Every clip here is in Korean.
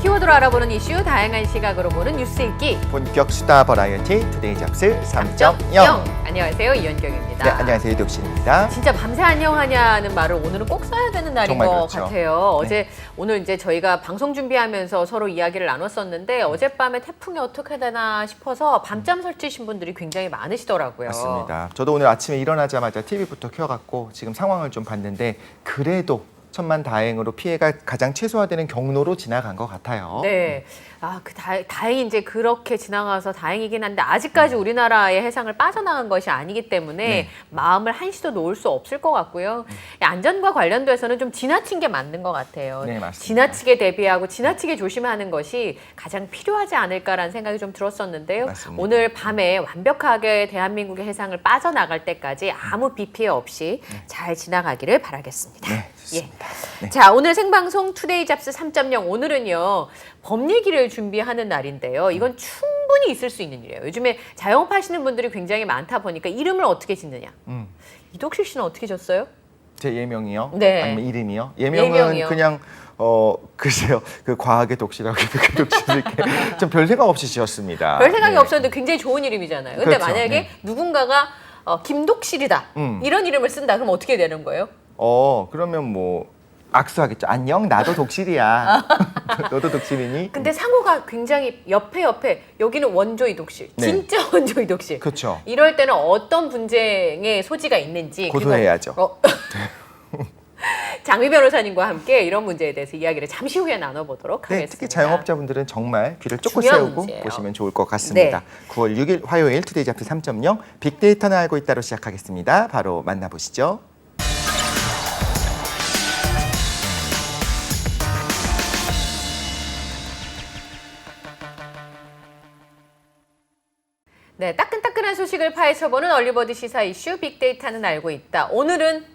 키워드로 알아보는 이슈, 다양한 시각으로 보는 뉴스 읽기. 본격 수다 버라이어티 투데이 잡스 3.0. 안녕하세요, 이현경입니다. 네, 안녕하세요, 이독신입니다. 진짜 밤새 안녕하냐는 말을 오늘은 꼭 써야 되는 날인 정말 것 그렇죠. 같아요. 네. 오늘 이제 저희가 방송 준비하면서 서로 이야기를 나눴었는데 어젯밤에 태풍이 어떻게 되나 싶어서 밤잠 설치신 분들이 굉장히 많으시더라고요. 맞습니다. 저도 오늘 아침에 일어나자마자 TV부터 켜갖고 지금 상황을 좀 봤는데 그래도 천만다행으로 피해가 가장 최소화되는 경로로 지나간 것 같아요. 네. 다행히 이제 그렇게 지나가서 다행이긴 한데 아직까지 우리나라의 해상을 빠져나간 것이 아니기 때문에 네. 마음을 한시도 놓을 수 없을 것 같고요. 안전과 관련돼서는 좀 지나친 게 맞는 것 같아요. 네, 맞습니다. 지나치게 대비하고 지나치게 조심하는 것이 가장 필요하지 않을까라는 생각이 좀 들었었는데요. 맞습니다. 오늘 밤에 완벽하게 대한민국의 해상을 빠져나갈 때까지 아무 비 피해 없이 잘 지나가기를 바라겠습니다. 네, 좋습니다. 네. 자, 오늘 생방송 투데이 잡스 3.0 오늘은요. 법 얘기를 준비하는 날인데요. 이건 충분히 있을 수 있는 일이에요. 요즘에 자영업 하시는 분들이 굉장히 많다 보니까 이름을 어떻게 짓느냐. 이독실 씨는 어떻게 졌어요? 제 예명이요? 네. 아니면 이름이요? 예명은 예명이요. 그냥 글쎄요, 그 과학의 독실하고 그 독실 이렇게 좀 별 생각 없이 지었습니다. 별 생각이 네. 없었는데 굉장히 좋은 이름이잖아요. 근데 그렇죠. 만약에 네. 누군가가 김독실이다. 이런 이름을 쓴다. 그럼 어떻게 되는 거예요? 그러면 뭐 악수하겠죠. 안녕, 나도 독실이야. 너도 독실이니? 근데 상호가 굉장히 옆에 여기는 원조 이독실, 네. 진짜 원조 이독실. 그렇죠. 이럴 때는 어떤 분쟁의 소지가 있는지 고소해야죠. 그리고, 장미 변호사님과 함께 이런 문제에 대해서 이야기를 잠시 후에 나눠보도록 네, 하겠습니다. 특히 자영업자분들은 정말 귀를 쫓고 중요한 세우고 문제예요. 보시면 좋을 것 같습니다. 네. 9월 6일 화요일 투데이 잡스 3.0 빅데이터는 알고 있다로 시작하겠습니다. 바로 만나보시죠. 네, 따끈따끈한 소식을 파헤쳐보는 얼리버드 시사 이슈 빅데이터는 알고 있다. 오늘은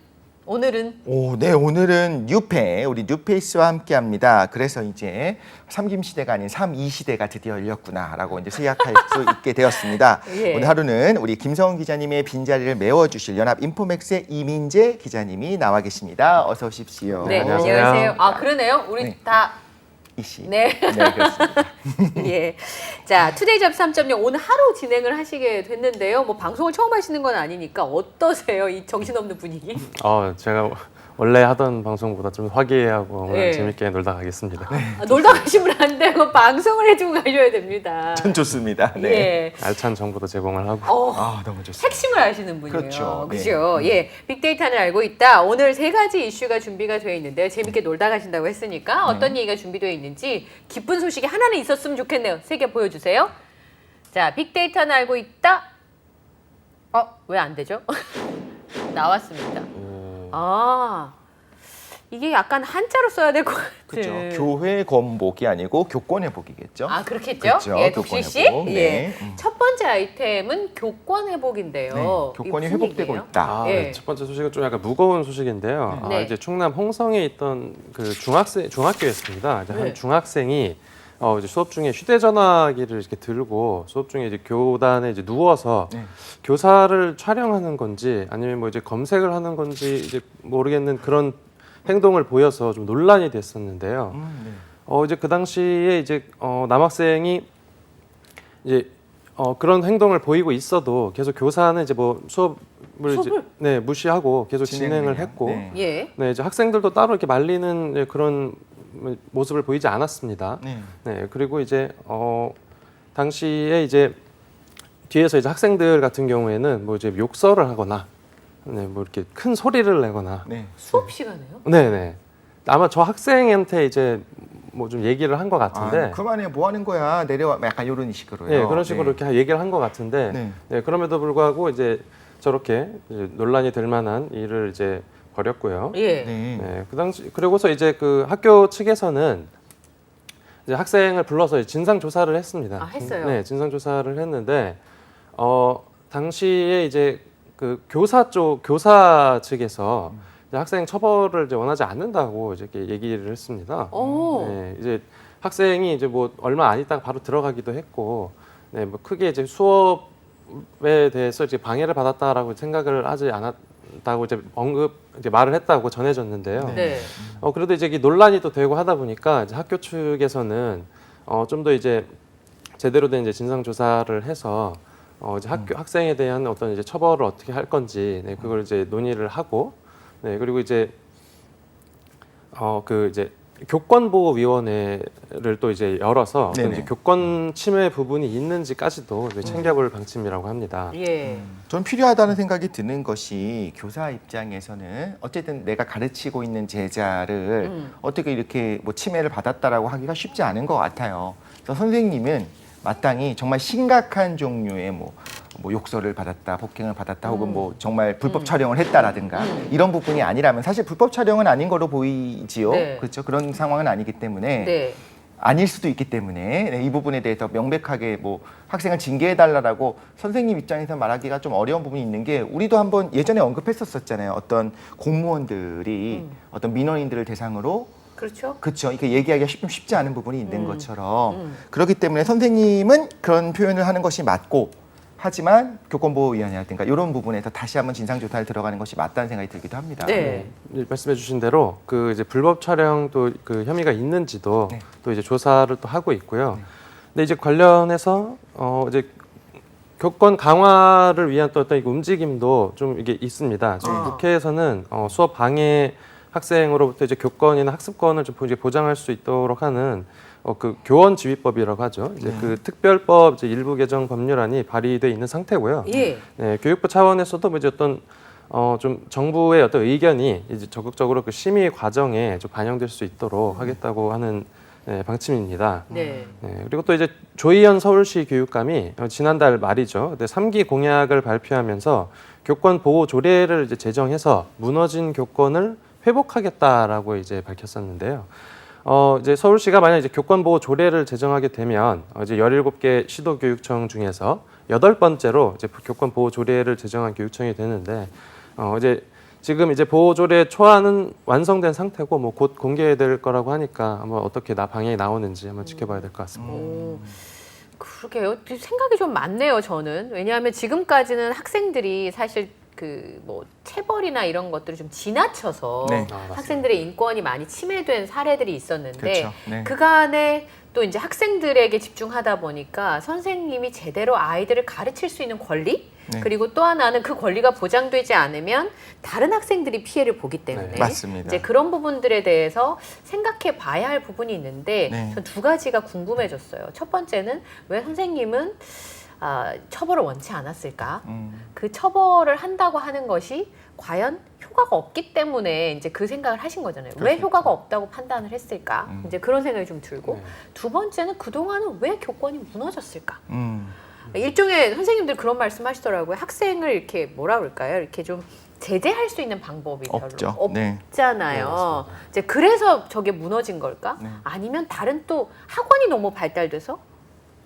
네, 오늘은 뉴페, 우리 뉴페이스와 함께합니다. 그래서 이제 3김 시대가 아닌 3이 시대가 드디어 열렸구나라고 이제 생각할 수 있게 되었습니다. 예. 오늘 하루는 우리 김성훈 기자님의 빈자리를 메워주실 연합 인포맥스의 이민재 기자님이 나와 계십니다. 어서 오십시오. 네, 안녕하세요. 안녕하세요. 아, 그러네요. 우리 네. 다 이씨. 네. 네, 그렇습니다. 예. 자, 투데이 잡스 3.0 오늘 하루 진행을 하시게 됐는데요. 뭐 방송을 처음 하시는 건 아니니까 어떠세요? 이 정신없는 분위기? 제가 원래 하던 방송보다 좀 화기애애하고 오늘 네. 재밌게 놀다 가겠습니다. 놀다 가시면 안 되고 방송을 해주고 가셔야 됩니다. 전 좋습니다. 네. 예. 알찬 정보도 제공을 하고. 너무 좋습니다. 핵심을 아시는 분이에요. 그렇죠. 네. 그렇죠. 예. 빅데이터를 알고 있다. 오늘 세 가지 이슈가 준비가 되어 있는데요. 재밌게 놀다 가신다고 했으니까 어떤 얘기가 준비되어 있는지 기쁜 소식이 하나는 있었으면 좋겠네요. 세 개 보여주세요. 자, 빅데이터는 알고 있다. 왜 안 되죠? 나왔습니다. 이게 약간 한자로 써야 될 것 같은. 그렇죠. 교회 건복이 아니고 교권의 복이겠죠. 그렇겠죠? 그렇죠. 예, 교권 독실 씨. 회복. 예. 네. 첫 번째 아이템은 교권 회복인데요. 네, 이게 교권이 무슨 회복되고 얘기예요? 있다. 예. 네, 첫 번째 소식은 좀 약간 무거운 소식인데요. 네. 이제 충남 홍성에 있던 그 중학교였습니다. 이제 네. 한 중학생이 이제 수업 중에 휴대전화기를 이렇게 들고 수업 중에 이제 교단에 이제 누워서 네. 교사를 촬영하는 건지 아니면 뭐 이제 검색을 하는 건지 이제 모르겠는 그런 행동을 보여서 좀 논란이 됐었는데요. 네. 이제 그 당시에 이제 남학생이 이제 그런 행동을 보이고 있어도 계속 교사는 이제 뭐 수업을 이제, 무시하고 계속 진행을 진행해요. 했고, 네. 예. 네, 이제 학생들도 따로 이렇게 말리는 그런 모습을 보이지 않았습니다. 네. 네, 그리고 이제 당시에 이제 뒤에서 이제 학생들 같은 경우에는 뭐 이제 욕설을 하거나, 네, 뭐 이렇게 큰 소리를 내거나, 네. 수업 시간에요? 네. 아마 저 학생한테 이제 뭐 좀 얘기를 한 것 같은데, 그만해, 뭐 하는 거야, 내려와, 약간 이런 식으로요. 네, 그런 식으로 이렇게 얘기를 한 것 같은데, 네. 네, 그럼에도 불구하고 이제 저렇게 이제 논란이 될 만한 일을 이제 벌였고요. 예. 네. 네, 그 당시 그리고서 이제 그 학교 측에서는 이제 학생을 불러서 진상 조사를 했습니다. 했어요? 네, 진상 조사를 했는데 당시에 이제 그 교사 측에서 이제 학생 처벌을 이제 원하지 않는다고 이제 이렇게 얘기를 했습니다. 오. 네, 이제 학생이 이제 뭐 얼마 안 있다가 바로 들어가기도 했고, 네, 뭐 크게 이제 수업에 대해서 이제 방해를 받았다라고 생각을 하지 있었다고 이제 말을 했다고 전해졌는데요. 네. 그래도 이제 이 논란이 또 되고 하다 보니까 이제 학교 측에서는 좀 더 이제 제대로 된 이제 진상 조사를 해서 이제 학생에 대한 어떤 이제 처벌을 어떻게 할 건지 네, 그걸 이제 논의를 하고 네, 그리고 이제 그 이제 교권보호위원회를 또 이제 열어서 어떤 이제 교권 침해 부분이 있는지까지도 이제 챙겨볼 방침이라고 합니다. 예. 전 필요하다는 생각이 드는 것이 교사 입장에서는 어쨌든 내가 가르치고 있는 제자를 어떻게 이렇게 뭐 침해를 받았다라고 하기가 쉽지 않은 것 같아요. 그래서 선생님은 마땅히 정말 심각한 종류의 뭐 욕설을 받았다, 폭행을 받았다, 혹은 뭐 정말 불법 촬영을 했다라든가 이런 부분이 아니라면 사실 불법 촬영은 아닌 거로 보이지요. 네. 그렇죠? 그런 상황은 아니기 때문에 네. 아닐 수도 있기 때문에 네, 이 부분에 대해서 명백하게 뭐 학생을 징계해달라고 선생님 입장에서 말하기가 좀 어려운 부분이 있는 게 우리도 한번 예전에 언급했었잖아요. 어떤 공무원들이 어떤 민원인들을 대상으로 그렇죠. 그렇죠. 이게 얘기하기가 좀 쉽지 않은 부분이 있는 것처럼 그렇기 때문에 선생님은 그런 표현을 하는 것이 맞고 하지만 교권보호위원회라든가 이런 부분에서 다시 한번 진상조사를 들어가는 것이 맞다는 생각이 들기도 합니다. 네. 말씀해주신 대로 그 이제 불법 촬영도 그 혐의가 있는지도 네. 또 이제 조사를 또 하고 있고요. 근데 이제 관련해서 이제 교권 강화를 위한 또 어떤 움직임도 좀 이게 있습니다. 지금 국회에서는 수업 방해 학생으로부터 이제 교권이나 학습권을 좀 이제 보장할 수 있도록 하는 그 교원 지휘법이라고 하죠. 이제 그 특별법 이제 일부 개정 법률안이 발의돼 있는 상태고요. 예. 네, 교육부 차원에서도 뭐 이제 어떤 좀 정부의 어떤 의견이 이제 적극적으로 그 심의 과정에 좀 반영될 수 있도록 하겠다고 하는 방침입니다. 네. 네, 그리고 또 이제 조희연 서울시 교육감이 지난달 말이죠. 3기 공약을 발표하면서 교권 보호 조례를 이제 제정해서 무너진 교권을 회복하겠다라고 이제 밝혔었는데요. 이제 서울시가 만약 이제 교권 보호 조례를 제정하게 되면 이제 17개 시도교육청 중에서 8번째로 이제 교권 보호 조례를 제정한 교육청이 되는데 이제 지금 이제 보호 조례 초안은 완성된 상태고 뭐 곧 공개될 거라고 하니까 한번 어떻게 방향이 나오는지 한번 지켜봐야 될 것 같습니다. 그러게요. 생각이 좀 많네요, 저는. 왜냐하면 지금까지는 학생들이 사실 그 뭐 체벌이나 이런 것들을 좀 지나쳐서 네. 학생들의 인권이 많이 침해된 사례들이 있었는데 그렇죠. 네. 그간에 또 이제 학생들에게 집중하다 보니까 선생님이 제대로 아이들을 가르칠 수 있는 권리 네. 그리고 또 하나는 그 권리가 보장되지 않으면 다른 학생들이 피해를 보기 때문에 네. 맞습니다. 이제 그런 부분들에 대해서 생각해 봐야 할 부분이 있는데 네. 전 두 가지가 궁금해졌어요. 첫 번째는 왜 선생님은 처벌을 원치 않았을까? 그 처벌을 한다고 하는 것이 과연 효과가 없기 때문에 이제 그 생각을 하신 거잖아요. 왜 효과가 없다고 판단을 했을까? 이제 그런 생각이 좀 들고 두 번째는 그동안은 왜 교권이 무너졌을까? 일종의 선생님들 그런 말씀하시더라고요. 학생을 이렇게 뭐라 그럴까요? 이렇게 좀 제재할 수 있는 방법이 별로 없죠. 네. 없잖아요. 이제 그래서 저게 무너진 걸까? 네. 아니면 다른 또 학원이 너무 발달돼서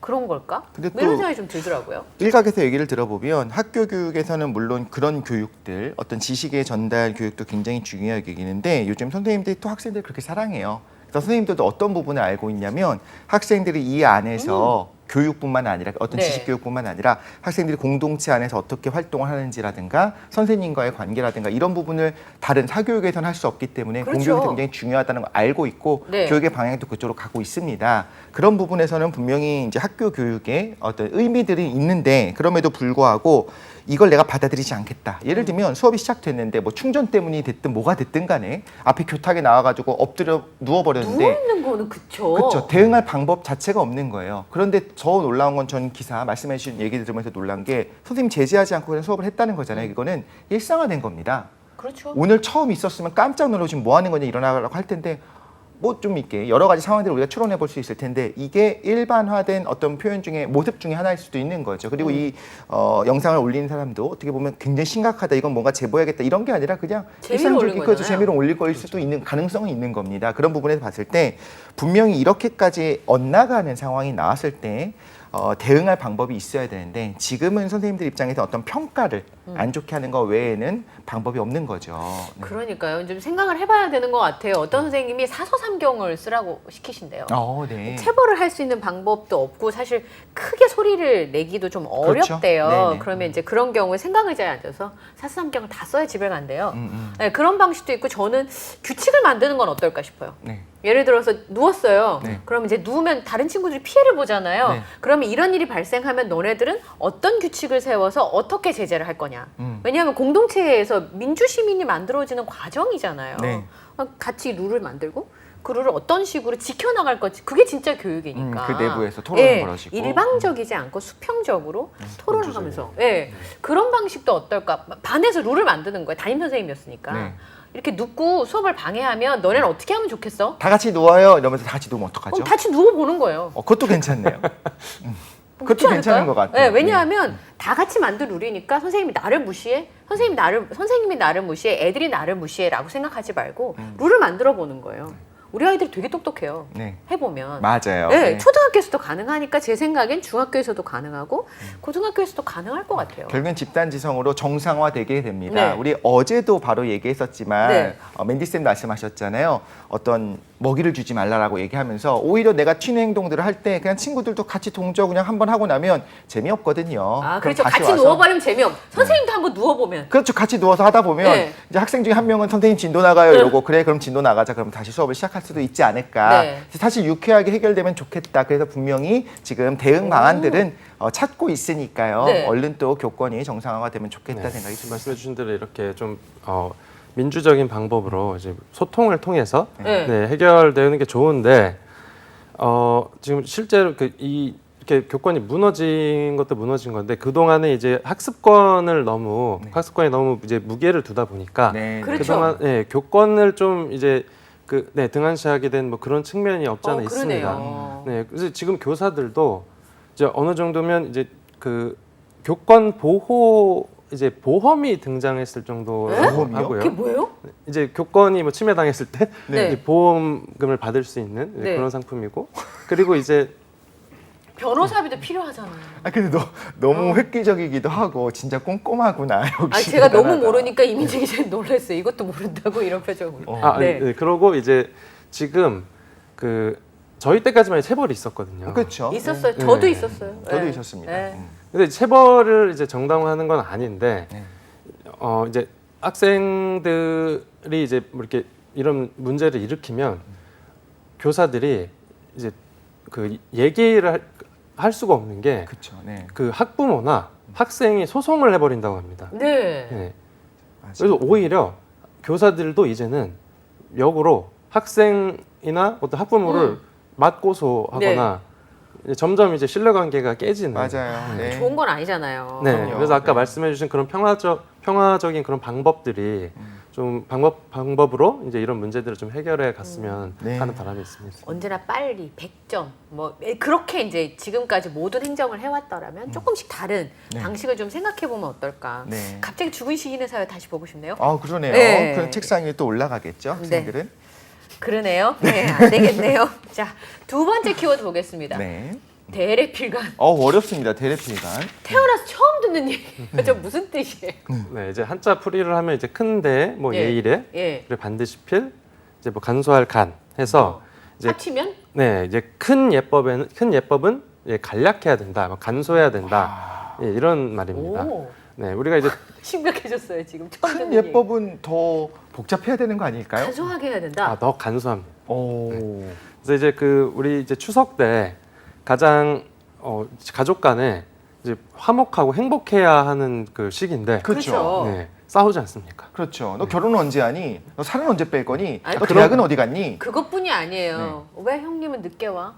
그런 걸까? 근데 뭐 이런 또 생각이 좀 들더라고요. 일각에서 얘기를 들어보면 학교 교육에서는 물론 그런 교육들, 어떤 지식의 전달 교육도 굉장히 중요하게 여기는데 요즘 선생님들이 또 학생들 그렇게 사랑해요. 그래서 선생님들도 어떤 부분을 알고 있냐면 학생들이 이 안에서 교육뿐만 아니라 어떤 네. 지식 교육뿐만 아니라 학생들이 공동체 안에서 어떻게 활동을 하는지라든가 선생님과의 관계라든가 이런 부분을 다른 사교육에서는 할 수 없기 때문에 그렇죠. 공교육이 굉장히 중요하다는 걸 알고 있고 네. 교육의 방향도 그쪽으로 가고 있습니다. 그런 부분에서는 분명히 이제 학교 교육에 어떤 의미들이 있는데 그럼에도 불구하고 이걸 내가 받아들이지 않겠다. 예를 들면 수업이 시작됐는데 뭐 충전 때문이 됐든 뭐가 됐든 간에 앞에 교탁에 나와가지고 엎드려 누워버렸는데 누워있는 거는 그쵸. 그렇죠. 대응할 방법 자체가 없는 거예요. 그런데 더 놀라운 건 전 기사 말씀해 주신 얘기 들으면서 놀란 게 선생님 제지하지 않고 그냥 수업을 했다는 거잖아요. 이거는 일상화된 겁니다. 그렇죠. 오늘 처음 있었으면 깜짝 놀라고 지금 뭐 하는 거냐 일어나라고 할 텐데 뭐 좀 있게 여러 가지 상황들을 우리가 추론해 볼 수 있을 텐데 이게 일반화된 어떤 표현 중에 모습 중에 하나일 수도 있는 거죠. 그리고 이 영상을 올리는 사람도 어떻게 보면 굉장히 심각하다. 이건 뭔가 제보해야겠다. 이런 게 아니라 그냥 재미로 올린 일상적인 거잖아요. 재미로 올릴 거일 수도 있는 가능성은 있는 겁니다. 그런 부분에서 봤을 때 분명히 이렇게까지 엇나가는 상황이 나왔을 때 대응할 방법이 있어야 되는데 지금은 선생님들 입장에서 어떤 평가를 안 좋게 하는 거 외에는 방법이 없는 거죠. 네. 그러니까요. 좀 생각을 해봐야 되는 것 같아요. 어떤 선생님이 사서삼경을 쓰라고 시키신대요. 네. 체벌을 할 수 있는 방법도 없고 사실 크게 소리를 내기도 좀 그렇죠. 어렵대요. 네네. 그러면 이제 그런 경우에 생각을 잘 안 줘서 사서삼경을 다 써야 집에 간대요. 음. 네, 그런 방식도 있고 저는 규칙을 만드는 건 어떨까 싶어요. 네. 예를 들어서 누웠어요. 네. 그럼 이제 누우면 다른 친구들이 피해를 보잖아요. 네. 그러면 이런 일이 발생하면 너네들은 어떤 규칙을 세워서 어떻게 제재를 할 거냐. 왜냐하면 공동체에서 민주시민이 만들어지는 과정이잖아요. 네. 같이 룰을 만들고 그 룰을 어떤 식으로 지켜나갈 건지 그게 진짜 교육이니까. 그 내부에서 토론을 벌어지고. 일방적이지 않고 수평적으로 토론하면서 그런 방식도 어떨까. 반에서 룰을 만드는 거예요. 담임 선생님이었으니까. 네. 이렇게 눕고 수업을 방해하면 너네는 어떻게 하면 좋겠어? 다 같이 누워요. 이러면서 다 같이 누우면 어떡하죠? 같이 누워보는 거예요. 그것도 괜찮네요. 그렇지 그것도 괜찮은 않을까요? 것 같아요. 네, 왜냐하면 다 같이 만든 룰이니까 선생님이 나를 무시해, 선생님이 나를 무시해, 애들이 나를 무시해라고 생각하지 말고 룰을 만들어 보는 거예요. 우리 아이들이 되게 똑똑해요. 네. 해보면. 맞아요. 네, 네. 초등학교에서도 가능하니까 제 생각엔 중학교에서도 가능하고 고등학교에서도 가능할 것 같아요. 결국엔 집단지성으로 정상화되게 됩니다. 네. 우리 어제도 바로 얘기했었지만 네. 맨디쌤 말씀하셨잖아요. 어떤 먹이를 주지 말라라고 얘기하면서 오히려 내가 튀는 행동들을 할 때 그냥 친구들도 같이 동조 그냥 한번 하고 나면 재미없거든요. 아, 그럼 그렇죠. 다시 같이 와서 누워버리면 재미없. 선생님도 한번 누워보면. 그렇죠. 같이 누워서 하다 보면 네. 이제 학생 중에 한 명은 선생님 진도 나가요 이러고 그래 그럼 진도 나가자 그럼 다시 수업을 시작할 수도 있지 않을까. 네. 사실 유쾌하게 해결되면 좋겠다. 그래서 분명히 지금 대응 방안들은 찾고 있으니까요. 네. 얼른 또 교권이 정상화가 되면 좋겠다 생각이 듭니다. 말씀해 주신 대로 이렇게 좀 민주적인 방법으로 이제 소통을 통해서 네. 해결되는 게 좋은데 지금 실제로 이렇게 교권이 무너진 것도 무너진 건데 그 동안에 이제 학습권이 너무 이제 무게를 두다 보니까 네. 그렇죠. 그동안 교권을 좀 이제 등한시하게 된 뭐 그런 측면이 없지 않아 있습니다. 그러네요. 네, 그래서 지금 교사들도 이제 어느 정도면 이제 그 교권 보호 이제 보험이 등장했을 정도라고 보험이요? 하고요. 그게 뭐예요? 이제 교권이 뭐 침해당했을 때 네. 이제 보험금을 받을 수 있는 네. 그런 상품이고 그리고 이제 변호사비도 필요하잖아요. 근데 너무 획기적이기도 하고 진짜 꼼꼼하구나 역시. 제가 너무 대단하다. 모르니까 이민재 기자님 놀랐어요. 이것도 모른다고 이런 표정으로. 네. 그러고 이제 지금 저희 때까지만 체벌이 있었거든요. 그렇죠. 있었어요. 네. 저도 있었어요. 저도 네. 있었습니다. 네. 근데 체벌을 이제 정당화하는 건 아닌데 네. 이제 학생들이 이제 뭐 이렇게 이런 문제를 일으키면 교사들이 이제 그 얘기를 할 수가 없는 게 그렇죠. 네. 그 학부모나 학생이 소송을 해버린다고 합니다. 네. 네. 맞아요. 그래서 오히려 교사들도 이제는 역으로 학생이나 어떤 학부모를 맞고소하거나 점점 이제 신뢰관계가 깨지는. 맞아요. 네. 좋은 건 아니잖아요. 네. 그럼요. 그래서 아까 네. 말씀해주신 그런 평화적인 그런 방법들이 좀 방법으로 이제 이런 문제들을 좀 해결해 갔으면 네. 하는 바람이 있습니다. 언제나 빨리 100점 뭐 그렇게 이제 지금까지 모든 행정을 해왔더라면 조금씩 다른 네. 방식을 좀 생각해 보면 어떨까. 네. 갑자기 죽은 시인의 사회 다시 보고 싶네요. 그러네요. 네. 그런 책상 위에 또 올라가겠죠, 학생들은. 그러네요. 네, 안 되겠네요. 자, 두 번째 키워드 보겠습니다. 네. 대래필관. 어렵습니다. 대래필관. 태어나서 처음 듣는 얘기예요. 저 무슨 뜻이에요? 네, 이제 한자 풀이를 하면 이제 큰대, 뭐 예. 예일에, 예. 그리고 반드시 필, 이제 뭐 간소할 간 해서 이제 합치면? 네, 이제 큰 예법은 간략해야 된다, 뭐 간소해야 된다, 이런 말입니다. 오, 네, 우리가 이제 심각해졌어요 지금 처음 큰 듣는 얘기. 예법은 더 복잡해야 되는 거 아닐까요? 간소하게 해야 된다. 더 간소합니다. 오. 그래서 이제 우리 이제 추석 때 가장 가족 간에 이제 화목하고 행복해야 하는 그 시기인데 그렇죠. 네, 싸우지 않습니까? 그렇죠. 너 결혼 언제 하니? 너 살은 언제 뺄 거니? 아니, 너 대학은 어디 갔니? 그것뿐이 아니에요. 왜 형님은 늦게 와?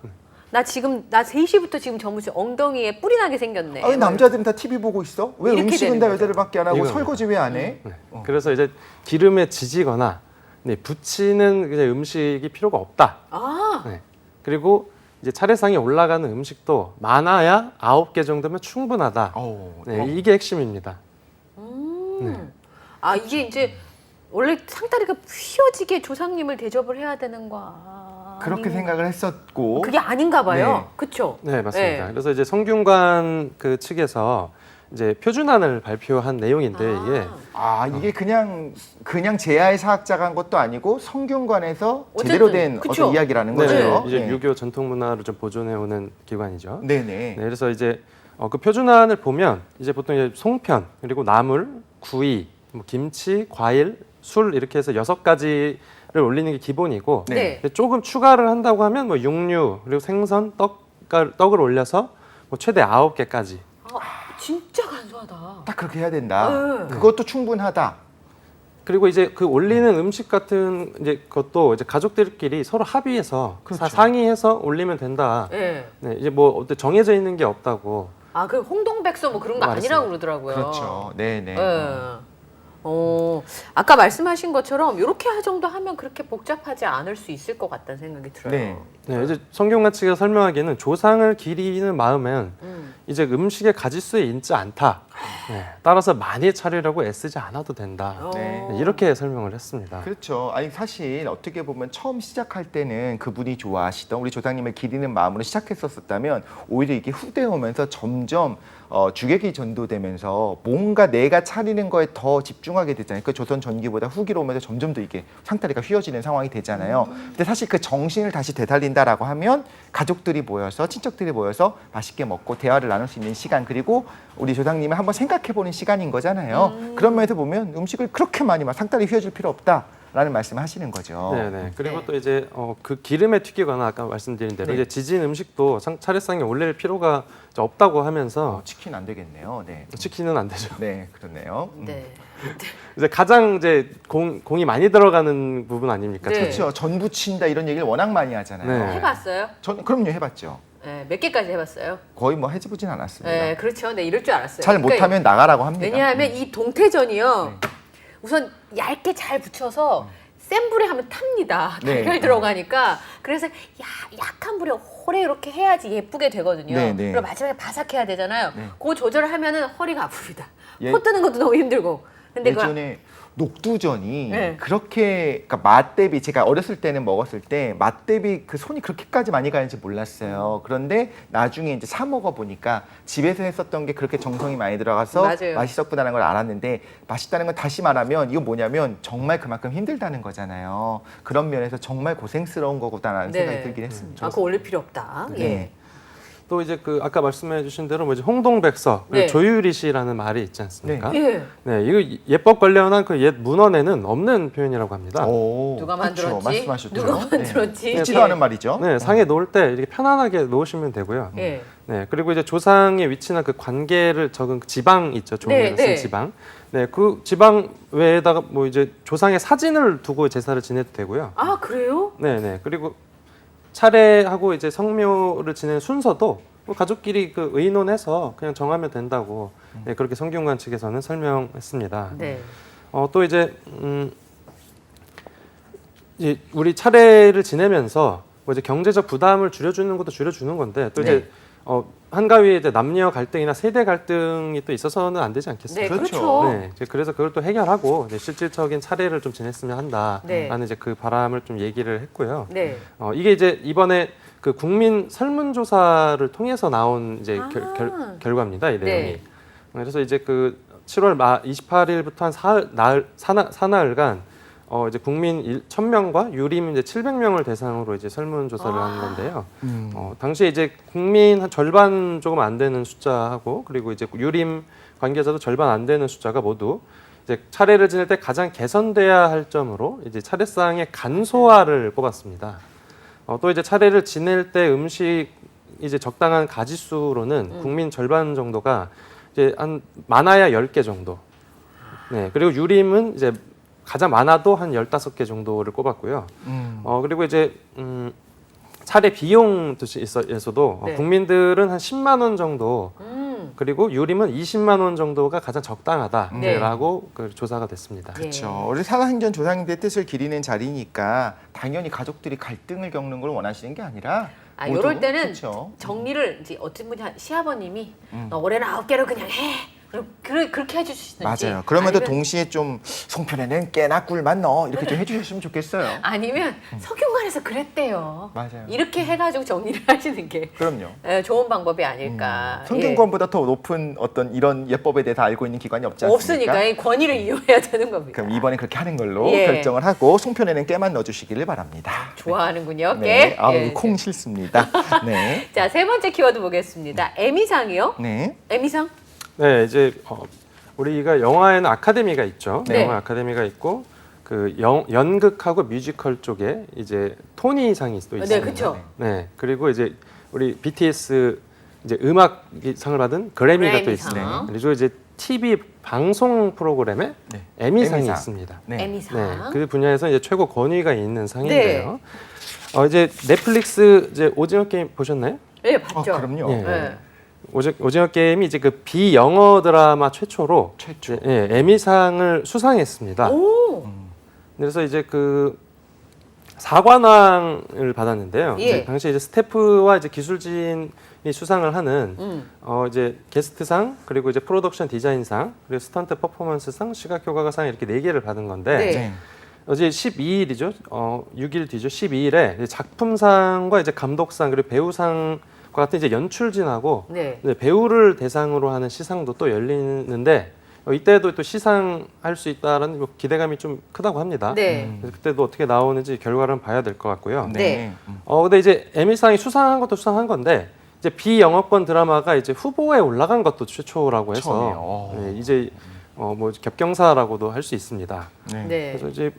나 3시부터 지금 점심 엉덩이에 뿔이 나게 생겼네. 남자들은 다 TV 보고 있어? 왜 이렇게 음식은 되는 다 거죠. 여자들밖에 안 하고 이거는. 설거지 왜 안 해? 네. 그래서 이제 기름에 지지거나 붙이는 이제 음식이 필요가 없다. 아, 네. 그리고 이제 차례상에 올라가는 음식도 많아야 9개 정도면 충분하다. 네, 이게 핵심입니다. 네. 아 이게 이제 원래 상다리가 휘어지게 조상님을 대접을 해야 되는 거 그렇게 생각을 했었고 그게 아닌가 봐요. 네. 그렇죠? 네, 맞습니다. 그래서 이제 성균관 그 측에서 이제 표준안을 발표한 내용인데 이게 이게 그냥 제야의 사학자가 한 것도 아니고 성균관에서 어쨌든, 제대로 된 그쵸? 어떤 이야기라는 네, 거죠. 이제 네. 유교 전통 문화를 좀 보존해 오는 기관이죠. 네네. 네, 그래서 이제 그 표준안을 보면 이제 보통 이제 송편 그리고 나물, 구이, 뭐 김치, 과일, 술 이렇게 해서 6가지를 올리는 게 기본이고 네. 근데 조금 추가를 한다고 하면 뭐 육류 그리고 생선, 떡을 올려서 뭐 최대 9개까지. 진짜 간소하다. 딱 그렇게 해야 된다. 네. 그것도 충분하다. 그리고 이제 그 올리는 음식 같은 이제 것도 이제 가족들끼리 서로 합의해서 그렇죠. 상의해서 올리면 된다. 네. 네, 이제 뭐 어때 정해져 있는 게 없다고. 그 홍동백서 뭐 그런 거 말했어요. 아니라고 그러더라고요. 그렇죠. 네네. 아까 말씀하신 것처럼 이렇게 정도 하면 그렇게 복잡하지 않을 수 있을 것 같다는 생각이 들어요. 네. 네, 이제 성경관 측에서 설명하기에는 조상을 기리는 마음은 음. 이제 음식의 가짓수에 있지 않다. 네, 따라서 많이 차리려고 애쓰지 않아도 된다. 네. 네, 이렇게 설명을 했습니다. 그렇죠. 아니 사실 어떻게 보면 처음 시작할 때는 그분이 좋아하시던 우리 조상님을 기리는 마음으로 시작했었다면 오히려 이게 후대 오면서 점점 주객이 전도되면서 뭔가 내가 차리는 거에 더 집중하게 되잖아요. 그 조선 전기보다 후기로 오면서 점점 더 이게 상다리가 휘어지는 상황이 되잖아요. 근데 사실 그 정신을 다시 되살린다라고 하면 가족들이 모여서 친척들이 모여서 맛있게 먹고 대화를 나눌 수 있는 시간 그리고 우리 조상님을 한번 생각해보는 시간인 거잖아요. 그런 면에서 보면 음식을 그렇게 많이 막 상다리 휘어질 필요 없다라는 말씀을 하시는 거죠. 네네. 그리고 네. 또 이제 그 기름에 튀기거나 아까 말씀드린 대로 네. 이제 지진 음식도 차례상에 올릴 필요가 없다고 하면서 치킨 안 되겠네요. 네. 치킨은 안 되죠. 네, 그렇네요. 네. 이제 가장 이제 공이 많이 들어가는 부분 아닙니까? 네. 그렇죠. 전 부친다 이런 얘기를 워낙 많이 하잖아요. 네. 해봤어요? 전 그럼요 해봤죠. 네, 몇 개까지 해봤어요? 거의 뭐 해보진 않았습니다. 네, 그렇죠. 네, 이럴 줄 알았어요. 잘 못하면 나가라고 합니다. 왜냐하면 이 동태전이요. 네. 우선 얇게 잘 붙여서 센 불에 하면 탑니다. 네. 달걀 들어가니까. 그래서 약한 불에 오래 이렇게 해야지 예쁘게 되거든요. 네, 네. 그리고 마지막에 바삭해야 되잖아요. 네. 그 조절을 하면은 허리가 아픕니다. 예- 코 뜨는 것도 너무 힘들고. 근데 예전에 녹두전이 네. 그렇게 그러니까 맛 대비 제가 어렸을 때는 먹었을 때 맛 대비 그 손이 그렇게까지 많이 가는지 몰랐어요. 그런데 나중에 이제 사 먹어 보니까 집에서 했었던 게 그렇게 정성이 많이 들어가서 맞아요. 맛있었구나라는 걸 알았는데 맛있다는 건 다시 말하면 이거 뭐냐면 정말 그만큼 힘들다는 거잖아요. 그런 면에서 정말 고생스러운 거구나라는 네. 생각이 들긴 했습니다. 그거 올릴 필요 없다. 예. 네. 또 이제 그 아까 말씀해주신 대로 뭐 이제 홍동백서 네. 조유리시라는 말이 있지 않습니까? 예. 네, 이거 예법 관련한 그 옛 문헌에는 없는 표현이라고 합니다. 오, 누가 그렇죠. 만들었지? 말씀하셨죠. 누가 만들었지? 네. 있지도 않은 말이죠. 네, 상에 놓을 때 이렇게 편안하게 놓으시면 되고요. 예. 네, 그리고 이제 조상의 위치나 그 관계를 적은 그 지방 있죠. 종이로 네, 쓴 네. 지방. 네, 그 지방 외에다가 뭐 이제 조상의 사진을 두고 제사를 지내도 되고요. 아, 그래요? 네, 네. 그리고 차례하고 이제 성묘를 지내는 순서도 뭐 가족끼리 그 의논해서 그냥 정하면 된다고 네, 그렇게 성균관 측에서는 설명했습니다. 네. 또 이제 이제 우리 차례를 지내면서 뭐 이제 경제적 부담을 줄여주는 것도 줄여주는 건데 또 이제 한가위에 이제 남녀 갈등이나 세대 갈등이 또 있어서는 안 되지 네, 않겠습니까? 그렇죠. 네, 이제 그래서 그걸 또 해결하고 이제 실질적인 차례를 좀 지냈으면 한다라는 네. 이제 그 바람을 좀 얘기를 했고요. 네. 이게 이제 이번에 그 국민 설문조사를 통해서 나온 이제 결과입니다. 이 내용이. 네. 그래서 이제 그 7월 28일부터 한 사나흘간 이제 국민 1,000명과 유림 이제 700명을 대상으로 이제 설문조사를 한 건데요. 당시에 이제 국민 한 절반 조금 안 되는 숫자하고 그리고 이제 유림 관계자도 절반 안 되는 숫자가 모두 이제 차례를 지낼 때 가장 개선돼야 할 점으로 이제 차례상의 간소화를 꼽았습니다. 또 이제 차례를 지낼 때 음식 이제 적당한 가짓수로는 국민 절반 정도가 이제 한 많아야 10개 정도. 네. 그리고 유림은 이제 가장 많아도 한 15개 정도를 꼽았고요. 그리고 이제 차례 비용에서도 네. 국민들은 한 10만 원 정도 그리고 유림은 20만 원 정도가 가장 적당하다라고 그 조사가 됐습니다. 그렇죠. 우리 살아생전 조상님들의 뜻을 기리는 자리니까 당연히 가족들이 갈등을 겪는 걸 원하시는 게 아니라 이럴 때는 그렇죠. 정리를 이제 어떤 분이 시아버님이 너 올해는 9개로 그냥 해 그렇게 해주시든지. 맞아요. 그러면도 아니면- 동시에 좀 송편에는 깨나 꿀만 넣어 이렇게 좀 해주셨으면 좋겠어요. 아니면 석유관에서 그랬대요. 맞아요. 이렇게 해가지고 정리를 하시는 게 그럼요. 좋은 방법이 아닐까. 성균관보다 더 높은 어떤 이런 예법에 대해서 알고 있는 기관이 없지 않습니까? 없으니까 이 권위를 이용해야 되는 겁니다. 그럼 이번에 그렇게 하는 걸로 예. 결정을 하고 송편에는 깨만 넣어주시기를 바랍니다. 좋아하는군요. 네. 깨. 아우 예. 콩 싫습니다. 네. 자, 세 번째 키워드 보겠습니다. 에미상이요? 네. 에미상? 네, 이제 우리가 영화에는 아카데미가 있죠. 네. 영화 아카데미가 있고 그 연극하고 뮤지컬 쪽에 이제 토니상이 또 있습니다. 네, 그렇죠. 네, 그리고 이제 우리 BTS 이제 음악상을 받은 그래미가 또 그래미상. 있습니다. 그리고 이제 TV 방송 프로그램에 네. 에미상이 에미상. 있습니다. 네. 에미상. 네, 그 분야에서 이제 최고 권위가 있는 상인데요. 이제 넷플릭스 이제 오징어 게임 보셨나요? 네, 봤죠. 그럼요. 예. 네. 오징어 게임이 이제 그 비영어 드라마 최초로 최초. 예, 에미상을 수상했습니다. 오. 그래서 이제 그 사관왕을 받았는데요. 예. 이제 당시 이제 스태프와 이제 기술진이 수상을 하는 이제 게스트상 그리고 이제 프로덕션 디자인상 그리고 스턴트 퍼포먼스상 시각 효과상 이렇게 4개를 받은 건데 네. 네. 어제 12일이죠. 6일 뒤죠. 12일에 작품상과 이제 감독상 그리고 배우상과 같은 이제 연출진하고 네. 네, 배우를 대상으로 하는 시상도 또 열리는데 이때도 또 시상할 수 있다라는 뭐 기대감이 좀 크다고 합니다. 네. 그래서 그때도 어떻게 나오는지 결과를 봐야 될 것 같고요. 네. 근데 이제 에미상이 수상한 것도 수상한 건데 이제 비영어권 드라마가 이제 후보에 올라간 것도 최초라고 해서 처음이에요. 네, 이제 뭐 겹경사라고도 할 수 있습니다. 네. 네. 그래서 이제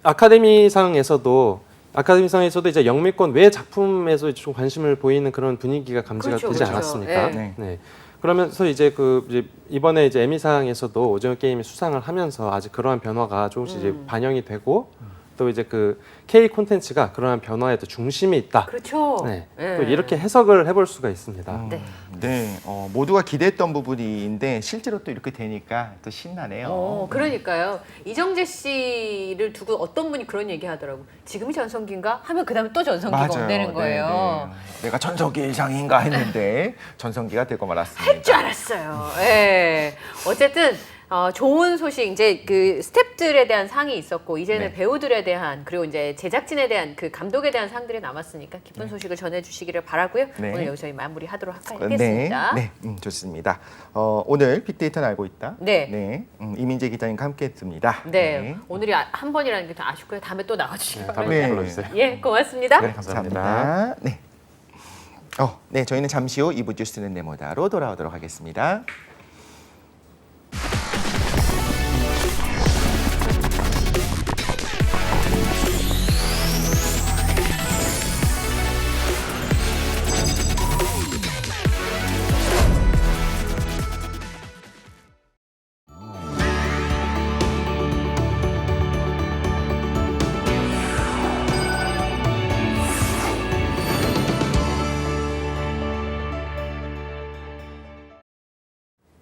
아카데미상에서도 이제 영미권 외 작품에서 좀 관심을 보이는 그런 분위기가 감지가 그렇죠, 되지 그렇죠. 않았습니까? 네. 네. 그러면서 이제 이제 이번에 이제 에미상에서도 오징어 게임이 수상을 하면서 아직 그러한 변화가 조금씩 이제 반영이 되고 또 이제 그 K 콘텐츠가 그러한 변화에 또 중심이 있다. 그렇죠. 네. 네. 또 이렇게 해석을 해볼 수가 있습니다. 네. 네. 모두가 기대했던 부분인데 실제로 또 이렇게 되니까 또 신나네요. 그러니까요. 이정재 씨를 두고 어떤 분이 그런 얘기 하더라고. 지금이 전성기인가? 하면 그 다음에 또 전성기가 맞아요. 온다는 거예요. 네, 네. 내가 전성기 이상인가 했는데 전성기가 되고 말았습니다. 할 줄 알았어요. 예. 어쨌든 좋은 소식 이제 그 스태프들에 대한 상이 있었고 이제는 네. 배우들에 대한 그리고 이제 제작진에 대한 그 감독에 대한 상들이 남았으니까 기쁜 소식을 전해주시기를 바라고요. 네. 오늘 여기서 마무리하도록 하겠습니다. 네, 좋습니다. 오늘 빅데이터는 알고 있다. 네. 이민재 기자님과 함께했습니다. 네. 오늘이 한 번이라는 게 좀 아쉽고요. 다음에 또 나와주시기 다음에 바랍니다. 네. 불러주세요. 예, 고맙습니다. 네, 감사합니다. 감사합니다. 네. 네, 저희는 잠시 후 2부 뉴스는 네모다로 돌아오도록 하겠습니다.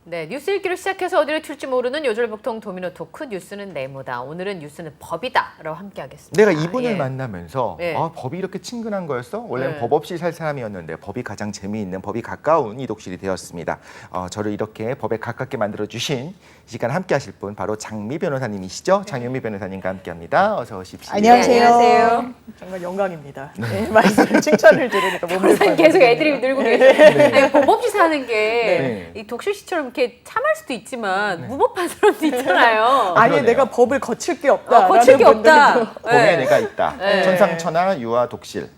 네, 뉴스 읽기로 시작해서 어디로 튈지 모르는 요절복통 도미노 토크 뉴스는 네모다. 오늘은 뉴스는 법이다라고 함께하겠습니다. 내가 이분을 예. 만나면서 예. 법이 이렇게 친근한 거였어? 원래는 네. 법 없이 살 사람이었는데 법이 가장 재미있는 법이 가까운 이독실이 되었습니다. 저를 이렇게 법에 가깝게 만들어주신 이 시간 함께 하실 분 바로 장미 변호사님이시죠? 장현미 변호사님과 함께합니다. 어서 오십시오. 안녕하세요. 네, 안녕하세요. 정말 영광입니다. 네, 말씀을 칭찬을 들으니까 몸을 항상 계속 애드립이 늘고 계세요. 아니, 법 없이 사는 게 이 네. 독실 씨처럼 이렇게 참할 수도 있지만 무법한 사람도 있잖아요. 아니 그러네요. 내가 법을 거칠 게 없다. 거칠 게 없다. 법에 네. 내가 있다. 네. 천상천하 유아 독실.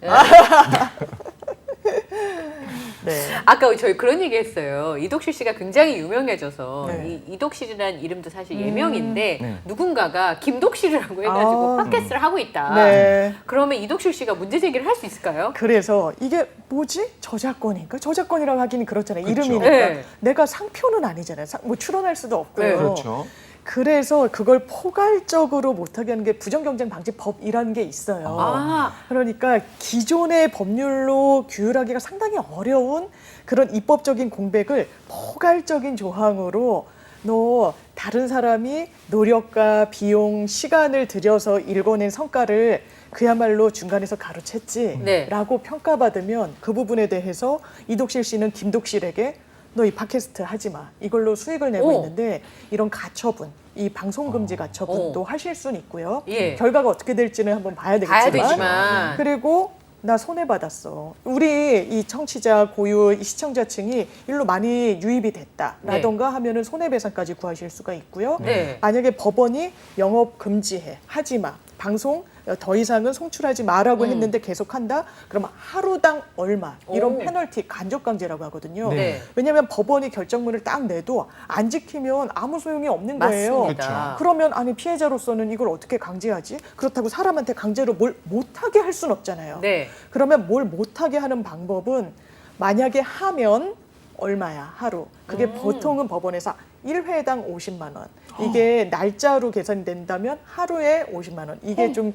네. 아까 저희 그런 얘기했어요. 이독실 씨가 굉장히 유명해져서 네. 이독실이라는 이름도 사실 예명인데 네. 누군가가 김독실이라고 해가지고 아. 팟캐스트를 하고 있다. 네. 그러면 이독실 씨가 문제 제기를 할 수 있을까요? 그래서 이게 뭐지? 저작권인가? 저작권이라고 하기는 그렇잖아요. 그렇죠. 이름이니까. 네. 내가 상표는 아니잖아요. 뭐 출원할 수도 없고요. 네. 그렇죠. 그래서 그걸 포괄적으로 못하게 하는 게 부정경쟁방지법이라는 게 있어요. 아, 그러니까 기존의 법률로 규율하기가 상당히 어려운 그런 입법적인 공백을 포괄적인 조항으로 너 다른 사람이 노력과 비용, 시간을 들여서 일궈낸 성과를 그야말로 중간에서 가로챘지라고 네. 평가받으면 그 부분에 대해서 이독실 씨는 김독실에게 너 이 팟캐스트 하지 마. 이걸로 수익을 내고 오. 있는데 이런 가처분, 이 방송금지 가처분도 하실 수는 있고요. 예. 결과가 어떻게 될지는 한번 봐야 봐야 되겠지만. 되지만. 그리고 나 손해받았어. 우리 이 청취자 고유 이 시청자층이 일로 많이 유입이 됐다라던가 하면은 손해배상까지 구하실 수가 있고요. 네. 만약에 법원이 영업 금지해, 하지 마, 방송 더 이상은 송출하지 마라고 했는데 계속한다? 그러면 하루당 얼마 이런 오. 페널티 간접강제라고 하거든요. 네. 왜냐하면 법원이 결정문을 딱 내도 안 지키면 아무 소용이 없는 거예요. 맞습니다. 그러면 아니 피해자로서는 이걸 어떻게 강제하지? 그렇다고 사람한테 강제로 뭘 못하게 할 수는 없잖아요. 네. 그러면 뭘 못하게 하는 방법은 만약에 하면 얼마야 하루. 그게 보통은 법원에서 1회당 50만 원. 이게 날짜로 계산이 된다면 하루에 50만 원. 이게 좀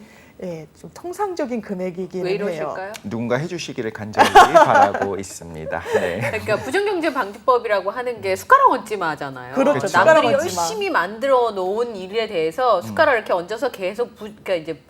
통상적인 금액이기는 왜 해요. 이러실까요? 누군가 해주시기를 간절히 바라고 있습니다. 네. 그러니까 부정경제방지법이라고 하는 게 숟가락 얹지마잖아요. 그렇죠. 남들이 숟가락 얹지마. 열심히 만들어 놓은 일에 대해서 숟가락을 이렇게 얹어서 계속 그러니까 이제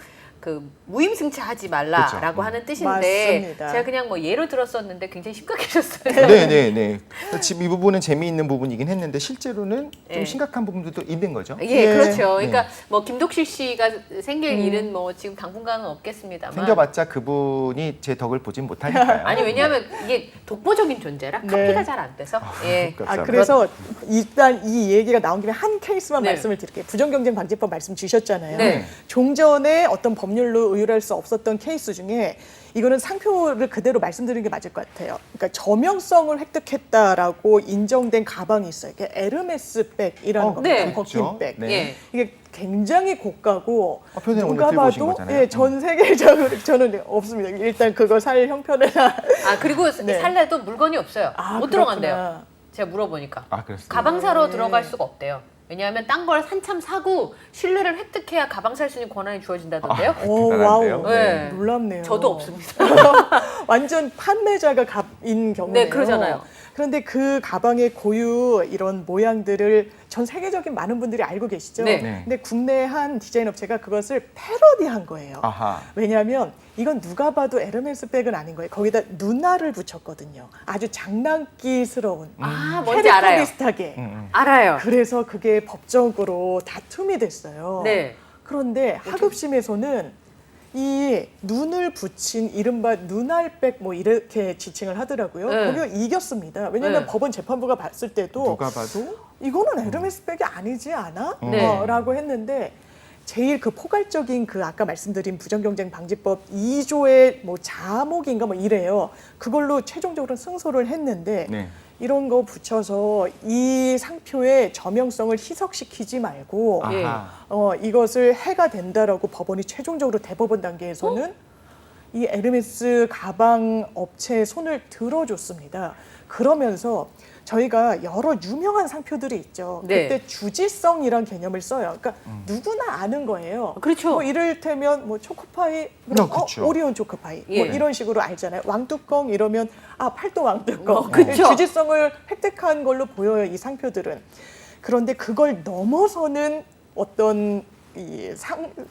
그 무임승차하지 말라라고 그렇죠. 하는 뜻인데 맞습니다. 제가 그냥 뭐 예로 들었었는데 굉장히 심각해졌어요. 네네네. 지금 이 부분은 재미있는 부분이긴 했는데 실제로는 좀 예. 심각한 부분들도 있는 거죠. 예, 그렇죠. 네. 그러니까 뭐 김독실 씨가 생길 일은 뭐 지금 당분간은 없겠습니다만. 생겨봤자 그분이 제 덕을 보진 못하니까요. 아니 왜냐하면 이게 독보적인 존재라 네. 카피가 잘 안 돼서. 예. 그래서 일단 이 얘기가 나온 김에 한 케이스만 네. 말씀을 드릴게요. 부정경쟁방지법 말씀 주셨잖아요. 네. 종전에 어떤 법률로 의율할 수 없었던 케이스 중에 이거는 상표를 그대로 말씀드리는 게 맞을 것 같아요. 그러니까 저명성을 획득했다라고 인정된 가방이 있어요. 이게 에르메스 백이라는 겁니다. 네. 버킨 백. 네. 예. 이게 굉장히 고가고 표현을 오늘 누가 들고 오신 봐도 거잖아요. 전 세계적으로 저는 없습니다. 일단 그거 살 형편에나 아 그리고 네. 살래도 물건이 없어요. 못 들어간대요. 그렇구나. 제가 물어보니까. 아 그렇습니다. 가방 사러 네. 들어갈 수가 없대요. 왜냐하면 딴 걸 한참 사고 신뢰를 획득해야 가방 살 수 있는 권한이 주어진다던데요. 오, 대단한데요? 와우. 네. 놀랍네요. 저도 없습니다. 완전 판매자가 갑인 경우네요. 네, 그러잖아요. 그런데 그 가방의 고유 이런 모양들을 전 세계적인 많은 분들이 알고 계시죠. 네. 네. 근데 국내 한 디자인 업체가 그것을 패러디한 거예요. 아하. 왜냐하면 이건 누가 봐도 에르메스 백은 아닌 거예요. 거기다 누나를 붙였거든요. 아주 장난기스러운 아 뭔지 알아요. 캐릭터리스트하게. 알아요. 그래서 그게 법적으로 다툼이 됐어요. 네. 그런데 하급심에서는 이 눈을 붙인 이른바 눈알백 뭐 이렇게 지칭을 하더라고요. 네. 거기가 이겼습니다. 왜냐하면 네. 법원 재판부가 봤을 때도 누가 봐도 이거는 에르메스 백이 아니지 않아? 네. 라고 했는데 제일 그 포괄적인 그 아까 말씀드린 부정경쟁방지법 2조의 뭐 자목인가 뭐 이래요. 그걸로 최종적으로 승소를 했는데 네. 이런 거 붙여서 이 상표의 저명성을 희석시키지 말고 예. 아하. 이것을 해가 된다라고 법원이 최종적으로 대법원 단계에서는 이 에르메스 가방 업체의 손을 들어줬습니다. 그러면서 저희가 여러 유명한 상표들이 있죠. 네. 그때 주지성이란 개념을 써요. 그러니까 누구나 아는 거예요. 그렇죠. 뭐 이를테면 뭐 초코파이, 그럼 그렇죠. 오리온 초코파이 예. 뭐 이런 식으로 알잖아요. 왕뚜껑 이러면 팔도 왕뚜껑. 그쵸. 주지성을 획득한 걸로 보여요. 이 상표들은. 그런데 그걸 넘어서는 어떤